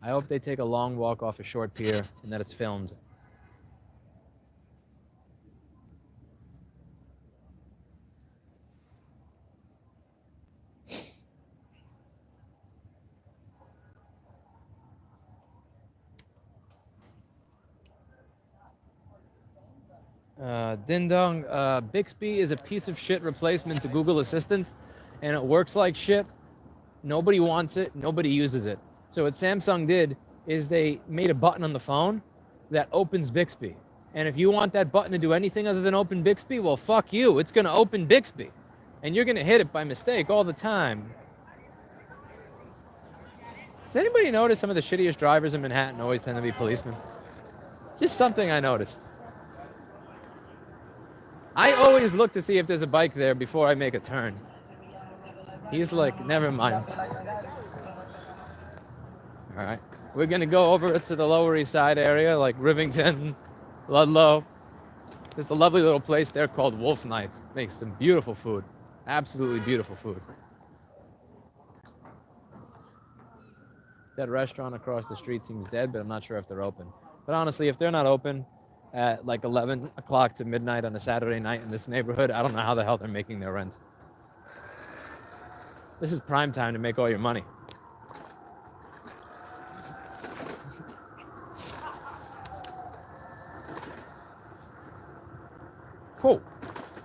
I hope they take a long walk off a short pier and that it's filmed. Ding dong, Bixby is a piece of shit replacement to Google Assistant, and it works like shit. Nobody wants it, nobody uses it. So what Samsung did is they made a button on the phone that opens Bixby. And if you want that button to do anything other than open Bixby, well, fuck you, it's gonna open Bixby. And you're gonna hit it by mistake all the time. Does anybody notice some of the shittiest drivers in Manhattan always tend to be policemen? Just something I noticed. I always look to see if there's a bike there before I make a turn. He's like, never mind. All right, we're gonna go over to the Lower East Side area, like Rivington, Ludlow. There's a lovely little place there called Wolf Nights. Makes some beautiful food, absolutely beautiful food. That restaurant across the street seems dead, but I'm not sure if they're open. But honestly, if they're not open at like 11 o'clock to midnight on a Saturday night in this neighborhood, I don't know how the hell they're making their rent. This is prime time to make all your money.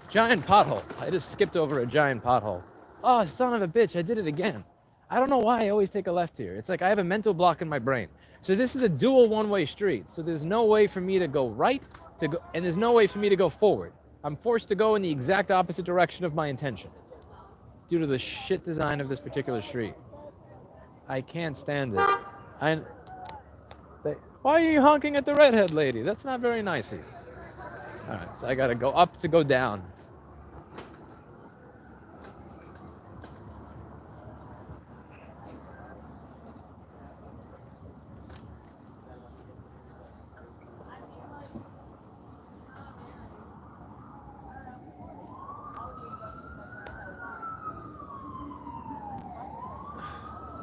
Giant pothole. I just skipped over a giant pothole. Oh, son of a bitch, I did it again. I don't know why I always take a left here. It's like I have a mental block in my brain. So this is a dual one-way street. So there's no way for me to go right, and there's no way for me to go forward. I'm forced to go in the exact opposite direction of my intention due to the shit design of this particular street. I can't stand it. Why are you honking at the redhead lady? That's not very nice of you. All right, so I gotta go up to go down.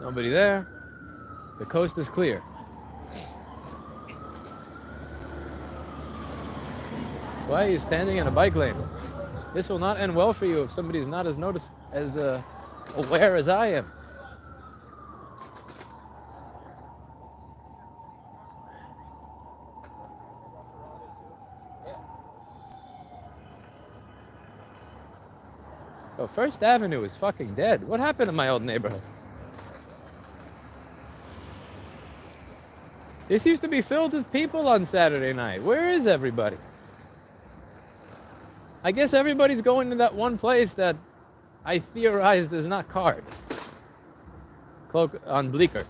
Nobody there. The coast is clear. Why are you standing in a bike lane? This will not end well for you if somebody is not as aware as I am. Oh, First Avenue is fucking dead. What happened to my old neighborhood? This used to be filled with people on Saturday night. Where is everybody? I guess everybody's going to that one place that I theorized is not card. Cloak on Bleecker.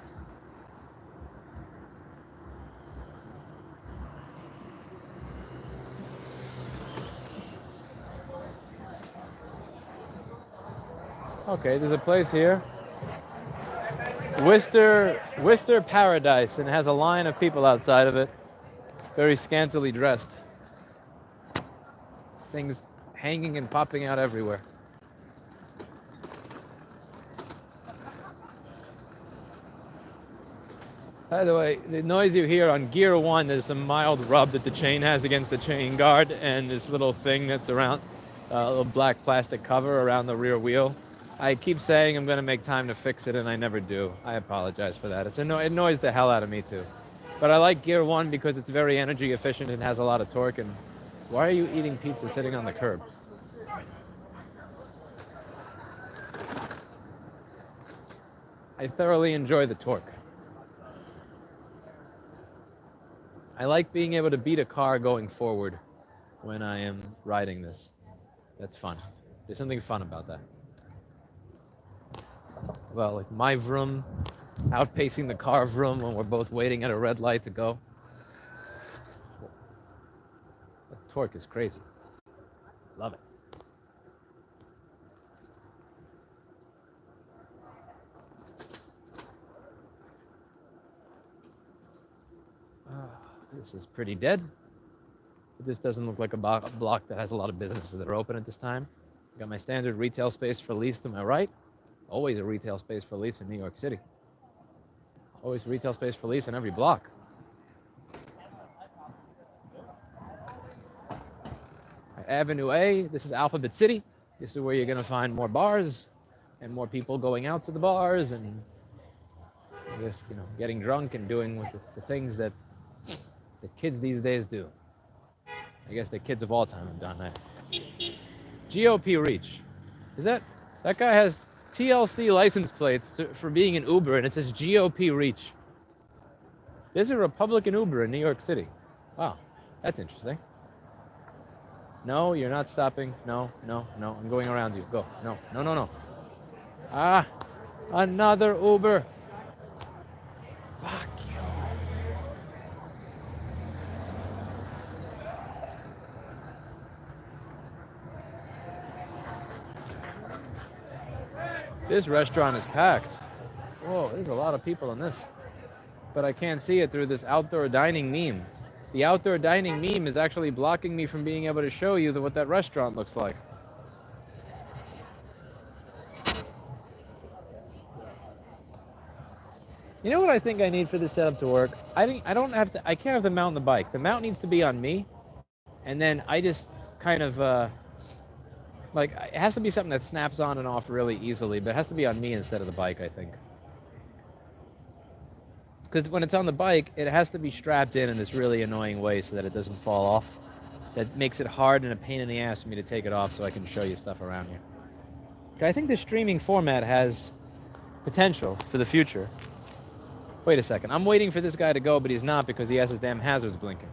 Okay, there's a place here. Worcester Paradise, and it has a line of people outside of it, very scantily dressed. Things hanging and popping out everywhere. By the way, the noise you hear on gear 1, there's some mild rub that the chain has against the chain guard, and this little thing that's around, a little black plastic cover around the rear wheel. I keep saying I'm going to make time to fix it, and I never do. I apologize for that. It annoys the hell out of me, too. But I like Gear 1 because it's very energy efficient and has a lot of torque. And why are you eating pizza sitting on the curb? I thoroughly enjoy the torque. I like being able to beat a car going forward when I am riding this. That's fun. There's something fun about that. Well, like my vroom outpacing the car vroom when we're both waiting at a red light to go. The torque is crazy. Love it. This is pretty dead. But this doesn't look like a block that has a lot of businesses that are open at this time. Got my standard retail space for lease to my right. Always a retail space for lease in New York City. Always retail space for lease in every block. Avenue A, this is Alphabet City. This is where you're going to find more bars and more people going out to the bars and I guess, getting drunk and doing the things that the kids these days do. I guess the kids of all time have done that. GOP Reach. Is that guy has TLC license plates for being an Uber, and it says GOP Reach. There's a Republican Uber in New York City. Wow, that's interesting. No, you're not stopping. No. I'm going around you. Go. No. Ah, another Uber. Fuck you. This restaurant is packed. Whoa, there's a lot of people in this. But I can't see it through this outdoor dining meme. The outdoor dining meme is actually blocking me from being able to show you what that restaurant looks like. You know what I think I need for this setup to work? I can't have the mount on the bike. The mount needs to be on me. And then I just kind of, it has to be something that snaps on and off really easily, but it has to be on me instead of the bike, I think. Because when it's on the bike, it has to be strapped in this really annoying way so that it doesn't fall off. that makes it hard and a pain in the ass for me to take it off so I can show you stuff around here. Okay, I think the streaming format has potential for the future. Wait a second. I'm waiting for this guy to go, but he's not because he has his damn hazards blinking.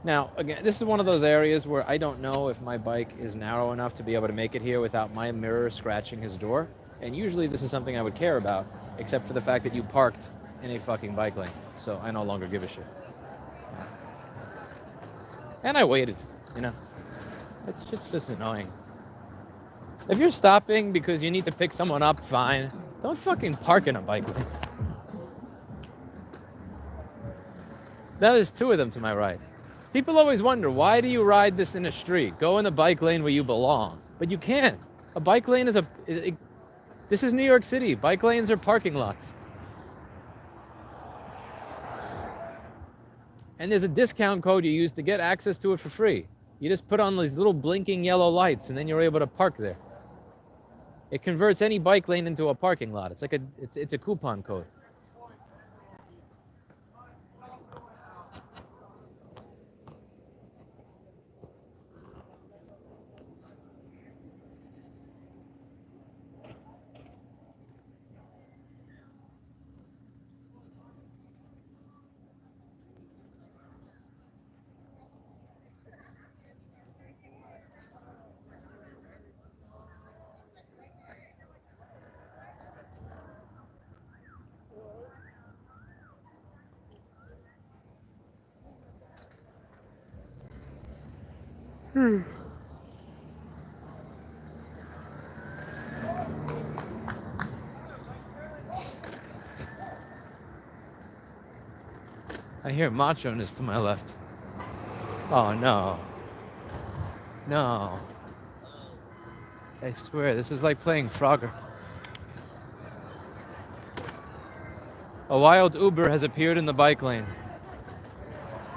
Now, again, this is one of those areas where I don't know if my bike is narrow enough to be able to make it here without my mirror scratching his door. And usually this is something I would care about, except for the fact that you parked in a fucking bike lane. So I no longer give a shit. And I waited, you know. It's just annoying. If you're stopping because you need to pick someone up, fine. Don't fucking park in a bike lane. Now there's two of them to my right. People always wonder, why do you ride this in a street? Go in the bike lane where you belong. But you can't. A bike lane is this is New York City. Bike lanes are parking lots. And there's a discount code you use to get access to it for free. You just put on these little blinking yellow lights and then you're able to park there. It converts any bike lane into a parking lot. It's like it's a coupon code. I hear macho-ness to my left. Oh, no. No. I swear, this is like playing Frogger. A wild Uber has appeared in the bike lane.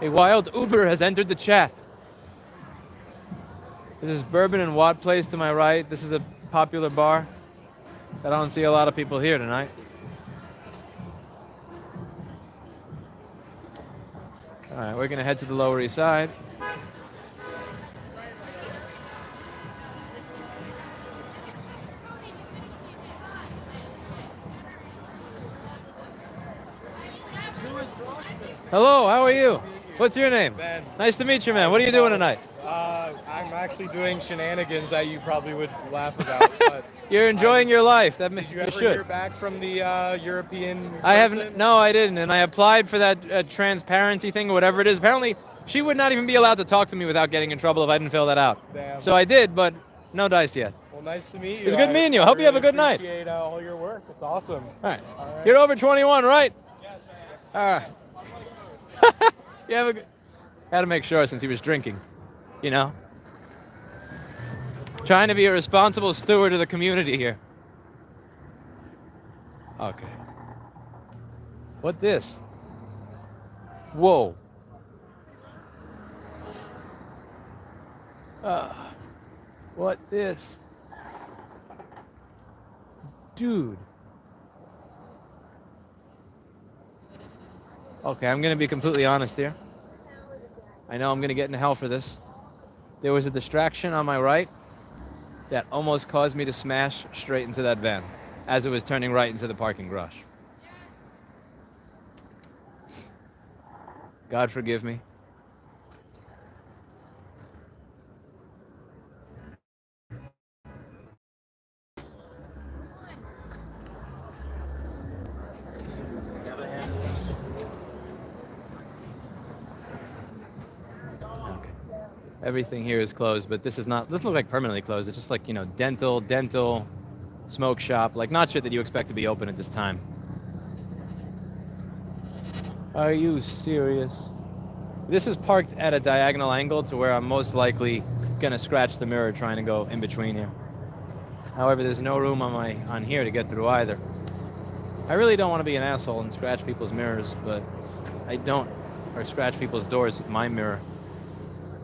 A wild Uber has entered the chat. This is Bourbon and Watt Place to my right. This is a popular bar. I don't see a lot of people here tonight. All right, we're gonna head to the Lower East Side. Hello, how are you? What's your name? Ben. Nice to meet you, man. What are you doing tonight? I'm actually doing shenanigans that you probably would laugh about. But You're enjoying your life. That did you you ever should. hear back from the European I person? haven't. No, I didn't. And I applied for that transparency thing or whatever it is. Apparently, she would not even be allowed to talk to me without getting in trouble if I didn't fill that out. Damn. So I did, but no dice yet. Well, nice to meet you. It was good meeting you. Hope you have a good night. Appreciate all your work. It's awesome. All right. All right. You're over 21, right? Yes, I am. All right. You have a good. Had to make sure since he was drinking, you know. Trying to be a responsible steward of the community here. Okay. What this? Whoa. What this? Dude. Okay, I'm gonna be completely honest here. I know I'm gonna get in hell for this. There was a distraction on my right that almost caused me to smash straight into that van as it was turning right into the parking garage. God forgive me. Everything here is closed, but this is not, doesn't look like permanently closed. It's just like, you know, dental, smoke shop, like not shit that you expect to be open at this time. Are you serious? This is parked at a diagonal angle to where I'm most likely gonna scratch the mirror trying to go in between here. However, there's no room on here to get through either. I really don't want to be an asshole and scratch people's mirrors, but I don't, or scratch people's doors with my mirror.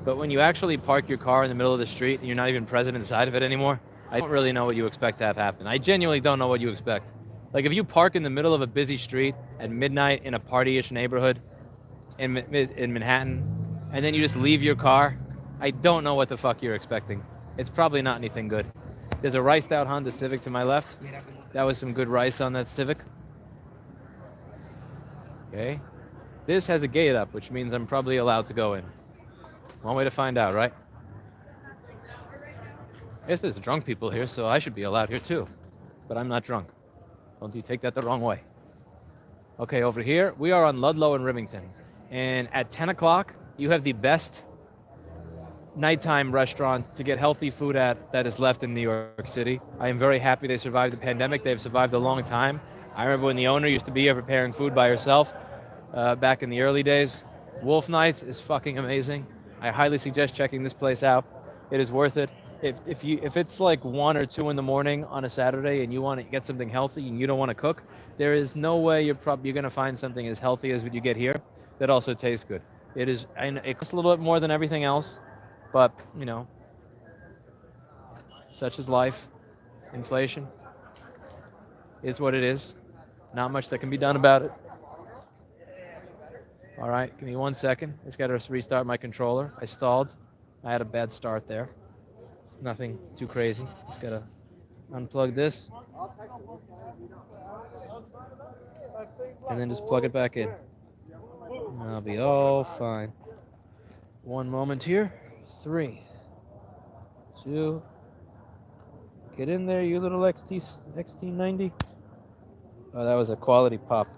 But when you actually park your car in the middle of the street and you're not even present inside of it anymore, I don't really know what you expect to have happen. I genuinely don't know what you expect. Like if you park in the middle of a busy street at midnight in a party-ish neighborhood in Manhattan, and then you just leave your car I don't know what the fuck you're expecting. It's probably not anything good. There's a riced out Honda Civic to my left. That was some good rice on that Civic. Okay. This has a gate up, which means I'm probably allowed to go in. One way to find out, right? I guess there's drunk people here, so I should be allowed here too. But I'm not drunk. Don't you take that the wrong way. Okay, over here, we are on Ludlow and Rivington. And at 10 o'clock, you have the best nighttime restaurant to get healthy food at that is left in New York City. I am very happy they survived the pandemic. They've survived a long time. I remember when the owner used to be here preparing food by herself back in the early days. Wolf Nights is fucking amazing. I highly suggest checking this place out. It is worth it. If it's like 1 or 2 in the morning on a Saturday and you want to get something healthy and you don't want to cook, there is no way you're going to find something as healthy as what you get here that also tastes good. It costs a little bit more than everything else, but you know, such is life. Inflation is what it is. Not much that can be done about it. All right, give me 1 second. I just got to restart my controller. I stalled. I had a bad start there. It's nothing too crazy. Just got to unplug this. And then just plug it back in. And I'll be all fine. 1 moment here. 3, 2. Get in there, you little XT90. Oh, that was a quality pop.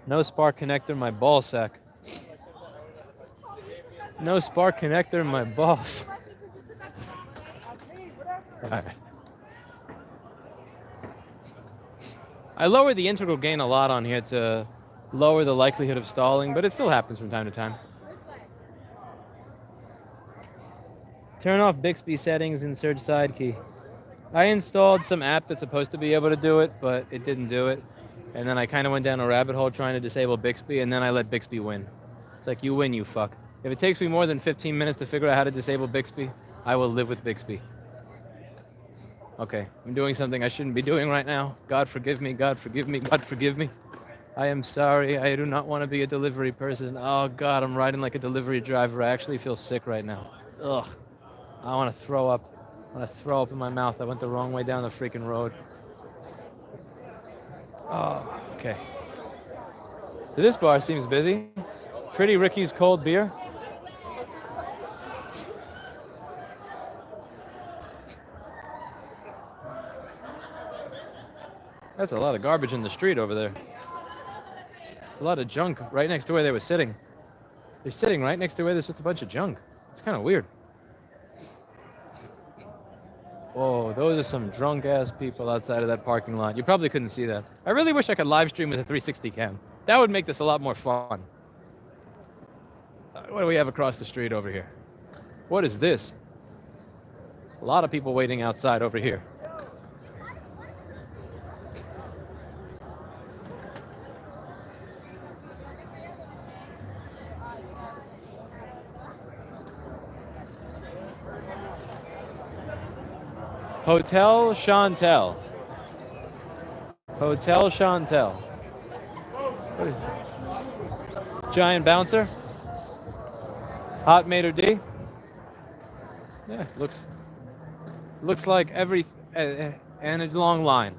No spark connector in my ball sack. No spark connector in my balls. All right. I lower the integral gain a lot on here to lower the likelihood of stalling, but it still happens from time to time. Turn off Bixby settings and search side key. I installed some app that's supposed to be able to do it, but it didn't do it. And then I kind of went down a rabbit hole trying to disable Bixby, and then I let Bixby win. It's like, you win, you fuck. If it takes me more than 15 minutes to figure out how to disable Bixby, I will live with Bixby. Okay, I'm doing something I shouldn't be doing right now. God forgive me, God forgive me, God forgive me. I am sorry, I do not want to be a delivery person. Oh God, I'm riding like a delivery driver. I actually feel sick right now. Ugh, I want to throw up. I want to throw up in my mouth. I went the wrong way down the freaking road. Oh, okay. So this bar seems busy. Pretty Ricky's cold beer. That's a lot of garbage in the street over there. There's a lot of junk right next to where they were sitting. They're sitting right next to where there's just a bunch of junk. It's kind of weird. Whoa, those are some drunk-ass people outside of that parking lot. You probably couldn't see that. I really wish I could live stream with a 360 cam. That would make this a lot more fun. What do we have across the street over here? What is this? A lot of people waiting outside over here. Hotel Chantel. Hotel Chantel. What is it? Giant bouncer? Hot Mater D? Yeah, looks like and a long line.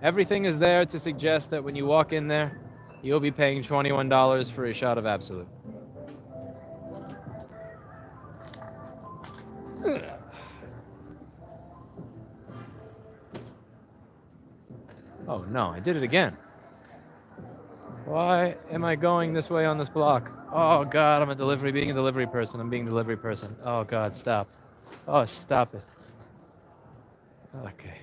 Everything is there to suggest that when you walk in there, you'll be paying $21 for a shot of Absolute. Oh no, I did it again. Why am I going this way on this block? Oh God, I'm being a delivery person. I'm being a delivery person. Oh God, stop. Oh, stop it. Okay.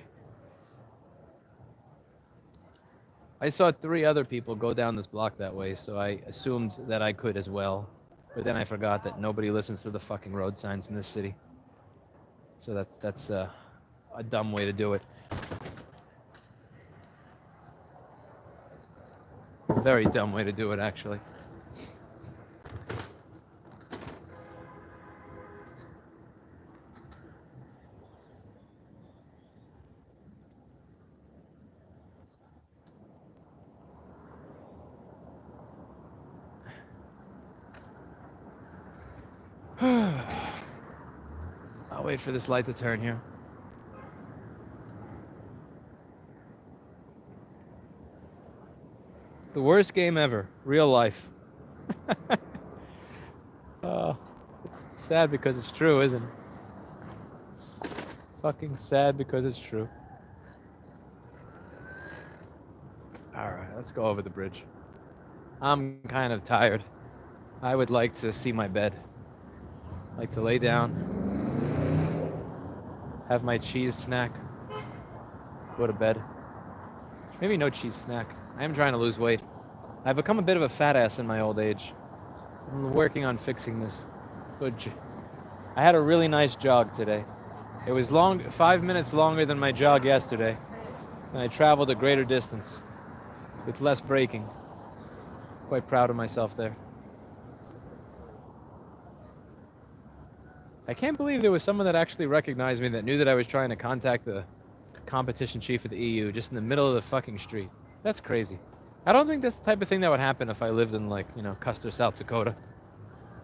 I saw 3 other people go down this block that way, so I assumed that I could as well. But then I forgot that nobody listens to the fucking road signs in this city. So that's a dumb way to do it. A very dumb way to do it, actually. wait for this light to turn here. The worst game ever. Real life. It's sad because it's true, isn't it? It's fucking sad because it's true. Alright, let's go over the bridge. I'm kind of tired. I would like to see my bed. Like to lay down, have my cheese snack, go to bed. Maybe no cheese snack. I am trying to lose weight. I've become a bit of a fat ass in my old age. I'm working on fixing this. I had a really nice jog today. It was 5 minutes longer than my jog yesterday, and I traveled a greater distance with less braking. Quite proud of myself there. I can't believe there was someone that actually recognized me, that knew that I was trying to contact the competition chief of the EU just in the middle of the fucking street. That's crazy. I don't think that's the type of thing that would happen if I lived in, like, you know, Custer, South Dakota.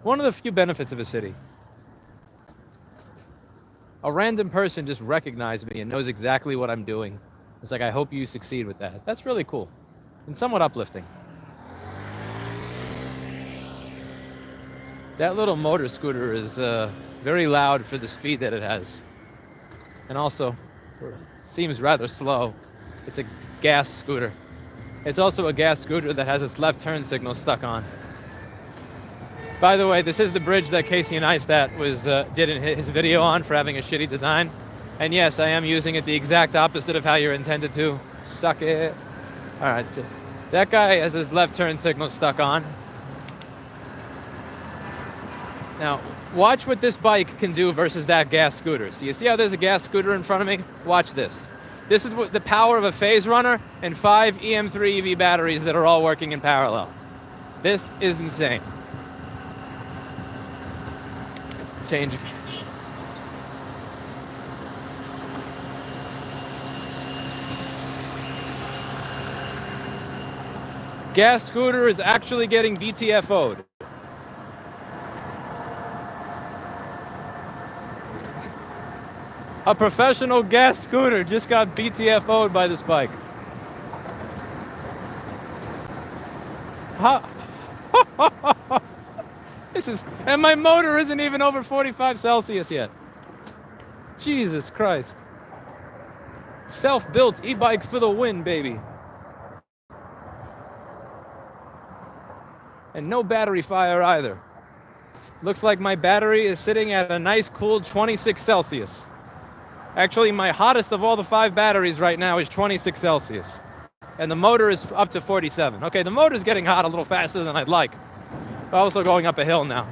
One of the few benefits of a city. A random person just recognized me and knows exactly what I'm doing. It's like, I hope you succeed with that. That's really cool and somewhat uplifting. That little motor scooter is very loud for the speed that it has. And also, seems rather slow. It's a gas scooter. It's also a gas scooter that has its left turn signal stuck on. By the way, this is the bridge that Casey Neistat did his video on for having a shitty design. And yes, I am using it the exact opposite of how you're intended to. Suck it. All right, so that guy has his left turn signal stuck on. Now, watch what this bike can do versus that gas scooter. So you see how there's a gas scooter in front of me? Watch this. This is what the power of a phase runner and 5 EM3 EV batteries that are all working in parallel. This is insane. Change. Gas scooter is actually getting BTFO'd. A professional gas scooter just got BTFO'd by this bike. And my motor isn't even over 45 Celsius yet. Jesus Christ. Self-built e-bike for the win, baby. And no battery fire either. Looks like my battery is sitting at a nice cool 26 Celsius. Actually, my hottest of all the 5 batteries right now is 26 Celsius. And the motor is up to 47. Okay, the motor's getting hot a little faster than I'd like. But also going up a hill now.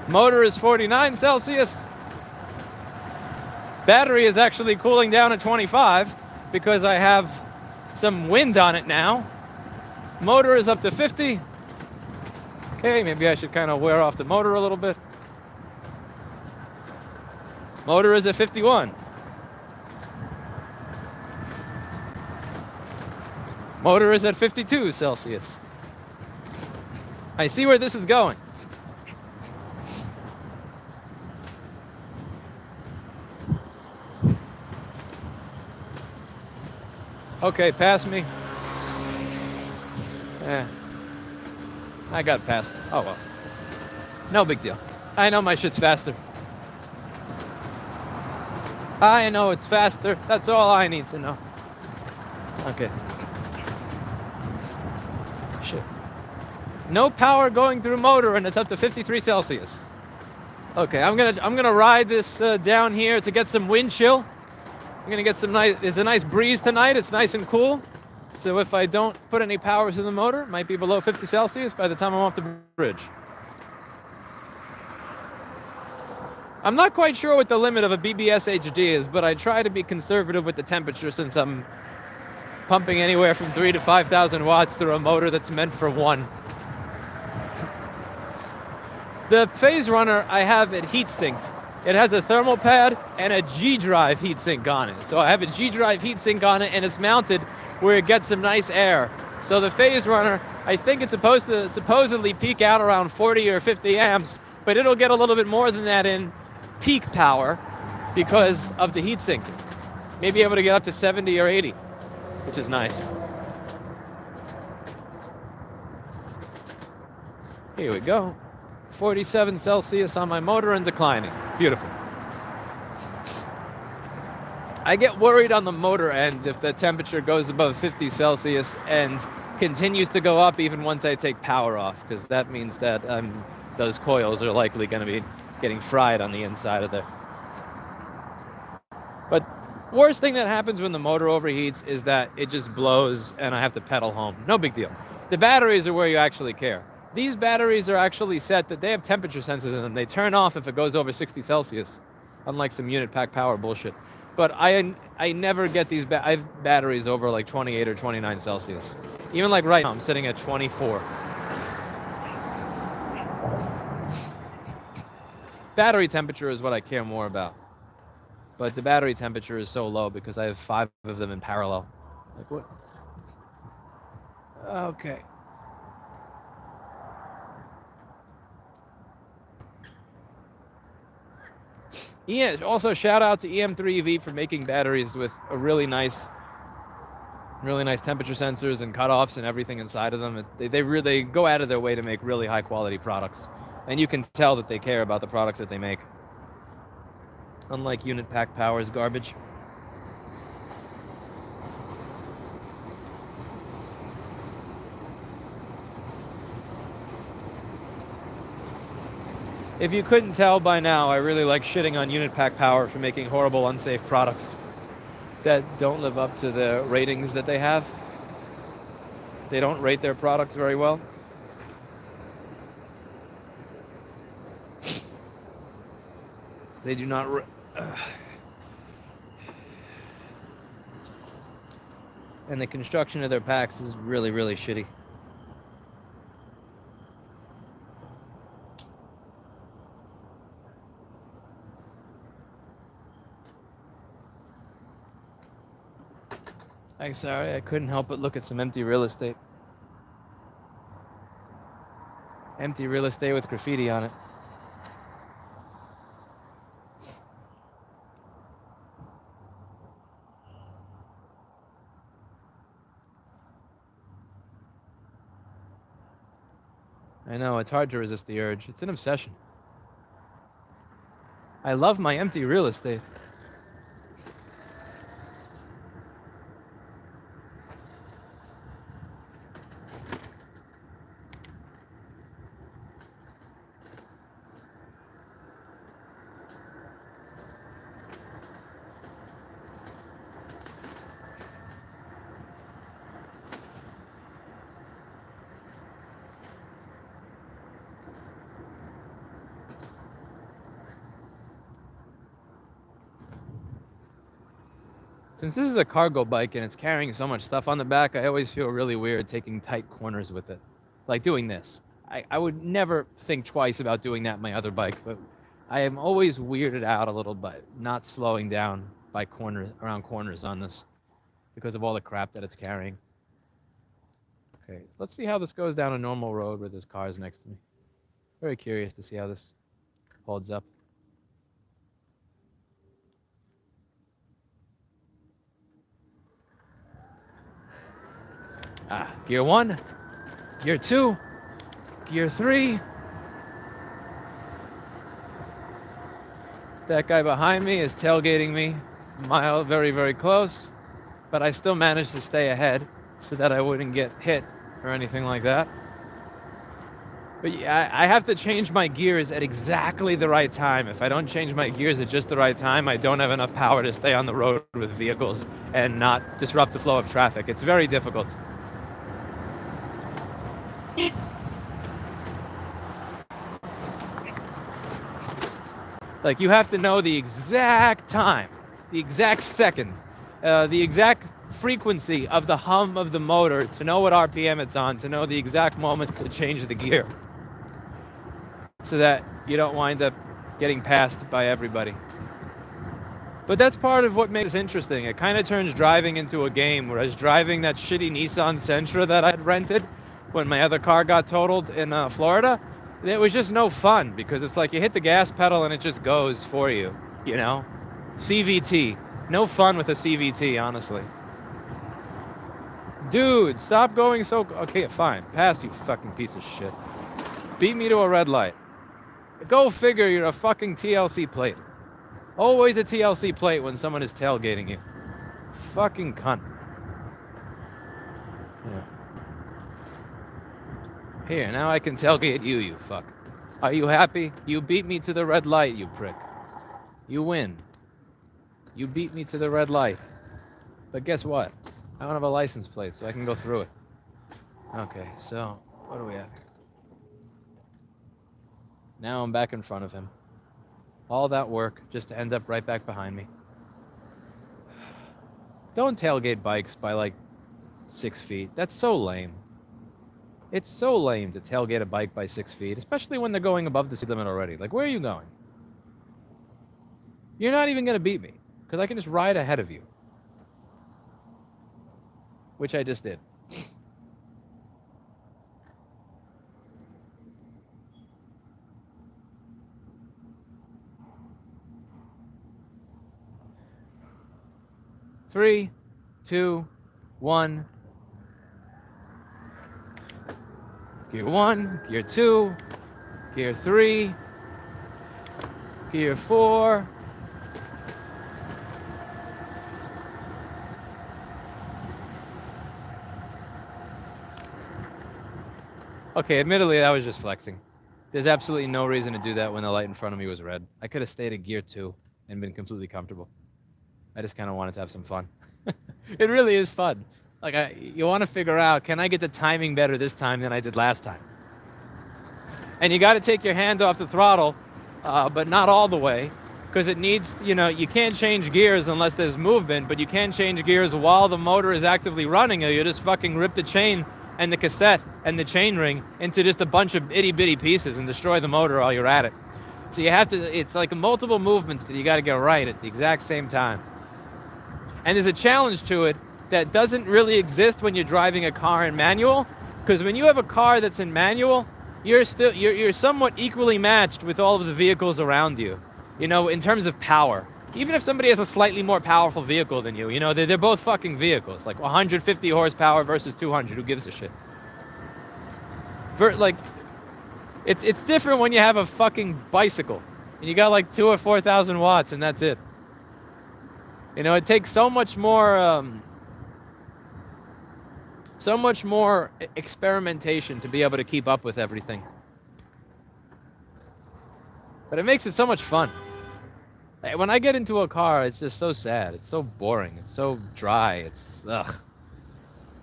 Motor is 49 Celsius. Battery is actually cooling down at 25 because I have some wind on it now. Motor is up to 50. Okay, maybe I should kind of wear off the motor a little bit. Motor is at 51. Motor is at 52 Celsius. I see where this is going. Okay, pass me. I got past. Oh well. No big deal. I know my shit's faster. I know it's faster. That's all I need to know. Okay. Shit. No power going through motor, and it's up to 53 Celsius. Okay, I'm gonna ride this down here to get some wind chill. I'm gonna get some nice. It's a nice breeze tonight. It's nice and cool. So if I don't put any power to the motor, it might be below 50 Celsius by the time I'm off the bridge. I'm not quite sure what the limit of a BBS HD is, but I try to be conservative with the temperature since I'm pumping anywhere from 3,000 to 5,000 watts through a motor that's meant for 1. The phase runner, I have it heat sinked. It has a thermal pad and a G drive heat sink on it. So I have a G drive heat sink on it, and it's mounted where it gets some nice air. So the phase runner, I think it's supposed to supposedly peak out around 40 or 50 amps, but it'll get a little bit more than that in peak power because of the heat sink. Maybe able to get up to 70 or 80, which is nice. Here we go. 47 Celsius on my motor and declining. Beautiful. I get worried on the motor end if the temperature goes above 50 Celsius and continues to go up even once I take power off, because that means that those coils are likely going to be getting fried on the inside of there. But worst thing that happens when the motor overheats is that it just blows and I have to pedal home. No big deal. The batteries are where you actually care. These batteries are actually set that they have temperature sensors in them. They turn off if it goes over 60 Celsius, unlike some unit pack power bullshit. But I never get these, I have batteries over like 28 or 29 Celsius. Even like right now, I'm sitting at 24. Battery temperature is what I care more about. But the battery temperature is so low because I have 5 of them in parallel. Like what? Okay. Yeah, also shout out to EM3EV for making batteries with a really nice temperature sensors and cutoffs and everything inside of them. They really go out of their way to make really high quality products. And you can tell that they care about the products that they make. Unlike unit pack power's garbage. If you couldn't tell by now, I really like shitting on unit pack power for making horrible, unsafe products that don't live up to the ratings that they have. They don't rate their products very well. They do not. And the construction of their packs is really, really shitty. I'm sorry, I couldn't help but look at some empty real estate. Empty real estate with graffiti on it. I know, it's hard to resist the urge. It's an obsession. I love my empty real estate. Since this is a cargo bike and it's carrying so much stuff on the back, I always feel really weird taking tight corners with it. Like doing this. I would never think twice about doing that in my other bike, but I am always weirded out a little bit, not slowing down by around corners on this because of all the crap that it's carrying. Okay, let's see how this goes down a normal road where there's cars next to me. Very curious to see how this holds up. Gear 1, Gear 2, Gear 3. That guy behind me is tailgating me very, very close, but I still managed to stay ahead so that I wouldn't get hit or anything like that. But yeah, I have to change my gears at exactly the right time. If I don't change my gears at just the right time, I don't have enough power to stay on the road with vehicles and not disrupt the flow of traffic. It's very difficult. Like, you have to know the exact time, the exact second, the exact frequency of the hum of the motor to know what RPM it's on, to know the exact moment to change the gear, so that you don't wind up getting passed by everybody. But that's part of what makes it interesting. It kind of turns driving into a game, whereas driving that shitty Nissan Sentra that I had rented when my other car got totaled in Florida, it was just no fun because it's like you hit the gas pedal and it just goes for you, you know? CVT. No fun with a CVT, honestly. Dude, stop going so... Okay, fine. Pass, you fucking piece of shit. Beat me to a red light. Go figure, you're a fucking TLC plate. Always a TLC plate when someone is tailgating you. Fucking cunt. Yeah. Here, now I can tailgate you, you fuck. Are you happy? You beat me to the red light, you prick. You win. You beat me to the red light. But guess what? I don't have a license plate, so I can go through it. Okay, so what do we have here? Now I'm back in front of him. All that work just to end up right back behind me. Don't tailgate bikes by like 6 feet. That's so lame. It's so lame to tailgate a bike by 6 feet, especially when they're going above the speed limit already. Like, where are you going? You're not even going to beat me, because I can just ride ahead of you. Which I just did. Three, two, one. Gear 1, Gear 2, Gear 3, Gear 4. Okay, admittedly, that was just flexing. There's absolutely no reason to do that when the light in front of me was red. I could have stayed at Gear 2 and been completely comfortable. I just kind of wanted to have some fun. It really is fun. Like, you want to figure out, can I get the timing better this time than I did last time? And you got to take your hand off the throttle, but not all the way, because it needs, you know, you can't change gears unless there's movement, but you can change gears while the motor is actively running, or you just fucking rip the chain and the cassette and the chain ring into just a bunch of itty-bitty pieces and destroy the motor while you're at it. So you have to, it's like multiple movements that you got to get right at the exact same time. And there's a challenge to it that doesn't really exist when you're driving a car in manual, because when you have a car that's in manual, you're somewhat equally matched with all of the vehicles around you, you know, in terms of power. Even if somebody has a slightly more powerful vehicle than you, you know, they're both fucking vehicles. Like 150 horsepower versus 200, who gives a shit? Like, it's different when you have a fucking bicycle and you got like 2,000 or 4,000 watts and that's it. You know, it takes so much more experimentation to be able to keep up with everything. But it makes it so much fun. When I get into a car, it's just so sad. It's so boring. It's so dry. It's, ugh.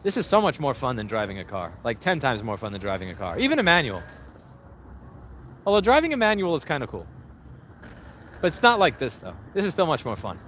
This is so much more fun than driving a car. Like 10 times more fun than driving a car. Even a manual. Although driving a manual is kind of cool. But it's not like this, though. This is still much more fun.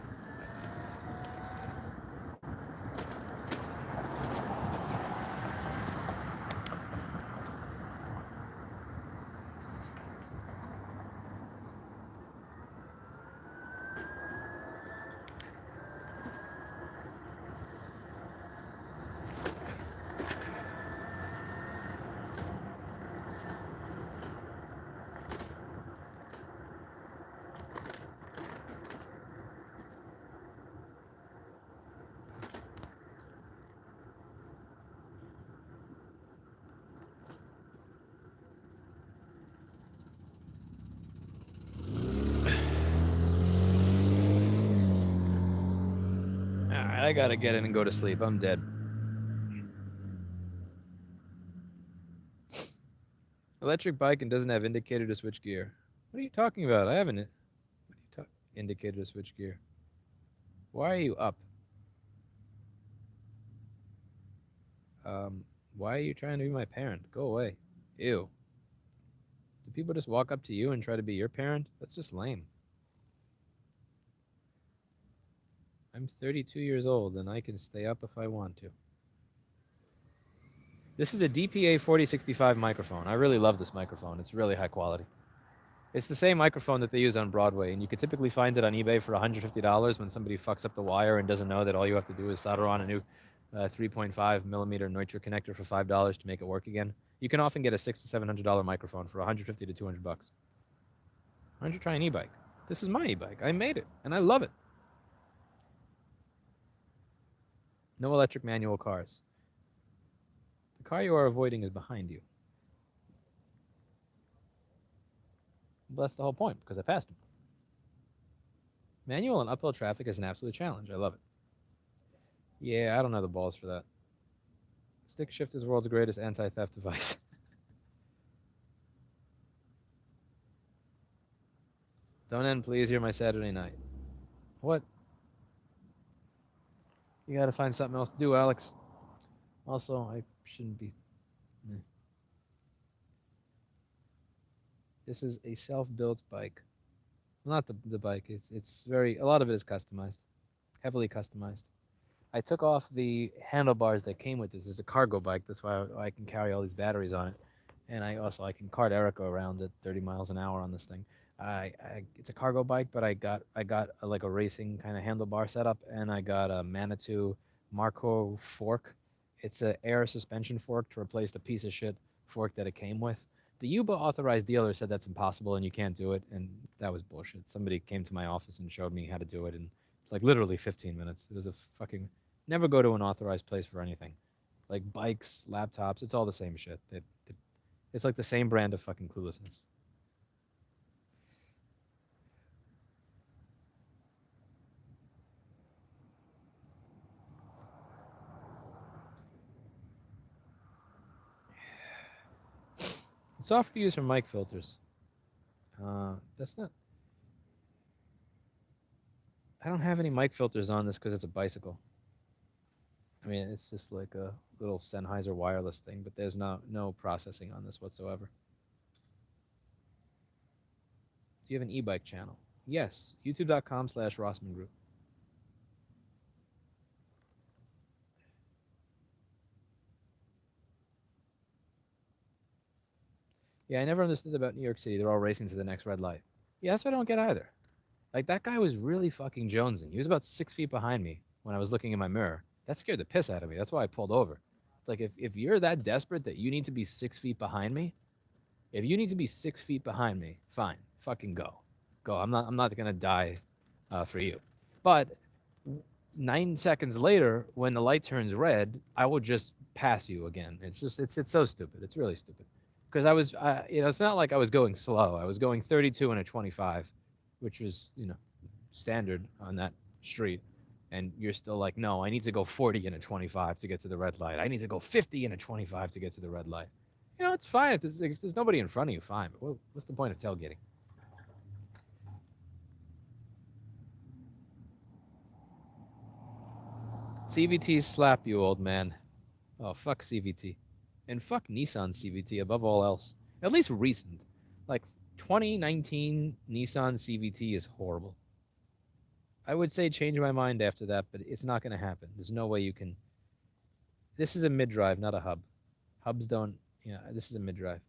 I gotta get in and go to sleep. I'm dead. Electric bike and doesn't have indicator to switch gear. What are you talking about? I haven't. Indicator to switch gear. Why are you up? Why are you trying to be my parent? Go away. Ew. Do people just walk up to you and try to be your parent? That's just lame. I'm 32 years old and I can stay up if I want to. This is a DPA 4065 microphone. I really love this microphone. It's really high quality. It's the same microphone that they use on Broadway, and you could typically find it on eBay for $150 when somebody fucks up the wire and doesn't know that all you have to do is solder on a new 3.5 millimeter Neutral connector for $5 to make it work again. You can often get a $600 to $700 microphone for $150 to $200. Why don't you try an e-bike? This is my e-bike. I made it, and I love it. No electric manual cars. The car you are avoiding is behind you. But that's the whole point, because I passed him. Manual and uphill traffic is an absolute challenge. I love it. Yeah, I don't have the balls for that. Stick shift is the world's greatest anti-theft device. Don't end, please. You're my Saturday night. What? You gotta find something else to do, Alex. Also, I shouldn't be... This is a self-built bike. Well, not the bike. It's very... A lot of it is customized. Heavily customized. I took off the handlebars that came with this. It's a cargo bike. That's why I can carry all these batteries on it. And I can cart Erica around at 30 miles an hour on this thing. It's a cargo bike, but I got like a racing kind of handlebar setup, and I got a Manitou Marco fork. It's an air suspension fork to replace the piece of shit fork that it came with. The Yuba authorized dealer said that's impossible and you can't do it, and that was bullshit. Somebody came to my office and showed me how to do it in like literally 15 minutes. It was a fucking... Never go to an authorized place for anything. Like bikes, laptops, it's all the same shit. It's like the same brand of fucking cluelessness. Software used for mic filters. That's not... I don't have any mic filters on this because it's a bicycle. I mean, it's just like a little Sennheiser wireless thing, but there's no processing on this whatsoever. Do you have an e-bike channel? Yes, youtube.com/Rossman Group. Yeah, I never understood about New York City. They're all racing to the next red light. Yeah, that's what I don't get either. Like, that guy was really fucking jonesing. He was about 6 feet behind me when I was looking in my mirror. That scared the piss out of me. That's why I pulled over. It's like, if you're that desperate that you need to be 6 feet behind me, if you need to be 6 feet behind me, fine, fucking go. Go. I'm not gonna die for you. But 9 seconds later, when the light turns red, I will just pass you again. It's so stupid. It's really stupid. Because I was, it's not like I was going slow. I was going 32 and a 25, which was, standard on that street. And you're still like, no, I need to go 40 and a 25 to get to the red light. I need to go 50 and a 25 to get to the red light. It's fine. If there's nobody in front of you, fine. But what's the point of tailgating? CVTs slap you, old man. Oh, fuck CVT. And fuck Nissan CVT above all else. At least recent. Like, 2019 Nissan CVT is horrible. I would say change my mind after that, but it's not going to happen. There's no way you can... This is a mid-drive, not a hub. Hubs don't... Yeah, this is a mid-drive.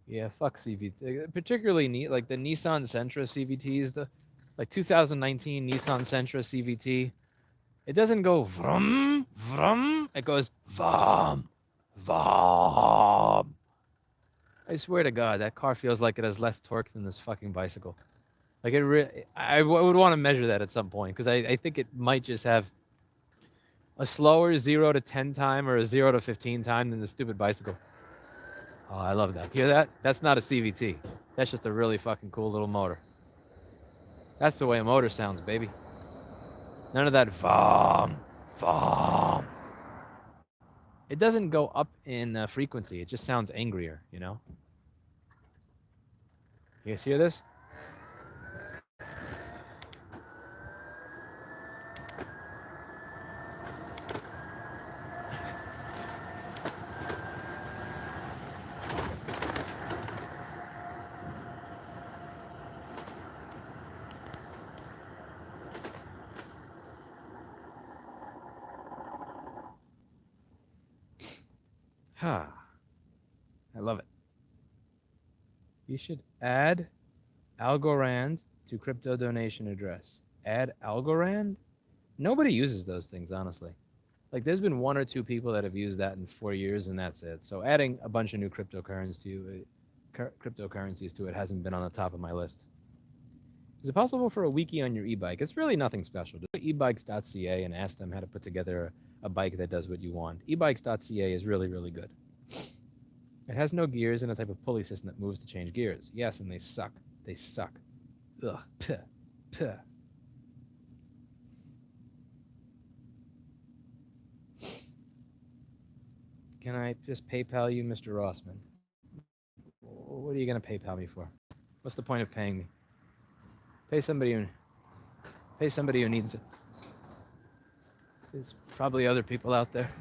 Yeah, fuck CVT. Particularly, like, the Nissan Sentra CVTs, the... Like 2019 Nissan Sentra CVT. It doesn't go vroom, vroom. It goes vom, vom. I swear to God, that car feels like it has less torque than this fucking bicycle. Like, I would want to measure that at some point, because I think it might just have a slower 0 to 10 time or a 0 to 15 time than the stupid bicycle. Oh, I love that. Hear that? That's not a CVT. That's just a really fucking cool little motor. That's the way a motor sounds, baby. None of that vom, vom. It doesn't go up in frequency. It just sounds angrier, You guys hear this? Ha. I love it. You should add Algorand to crypto donation address. Add Algorand? Nobody uses those things, honestly. Like, there's been 1 or 2 people that have used that in 4 years, and that's it. So adding a bunch of new cryptocurrencies to it hasn't been on the top of my list. Is it possible for a wiki on your e-bike? It's really nothing special. Go to ebikes.ca and ask them how to put together a bike that does what you want. ebikes.ca is really, really good. It has no gears and a type of pulley system that moves to change gears. Yes, and they suck. They suck. Ugh. Puh. Puh. Can I just PayPal you, Mr. Rossman? What are you going to PayPal me for? What's the point of paying me? Pay somebody who needs it. There's probably other people out there.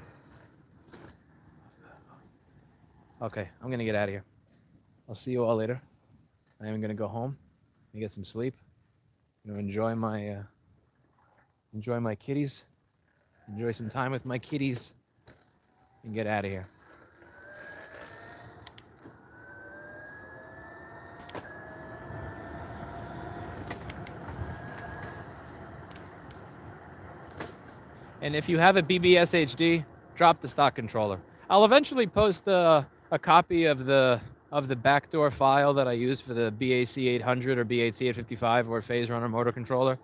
Okay, I'm going to get out of here. I'll see you all later. I am going to go home and get some sleep. I'm going to enjoy my kitties. Enjoy some time with my kitties. And get out of here. And if you have a BBSHD, drop the stock controller. I'll eventually post a copy of the backdoor file that I use for the BAC 800 or BAC 855 or Phase Runner motor controller.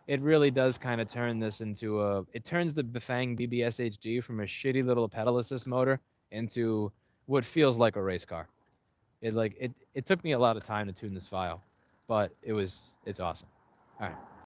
It really does kind of turn this into it turns the Bafang BBSHD from a shitty little pedal assist motor into what feels like a race car. It took me a lot of time to tune this file, but it's awesome. All right.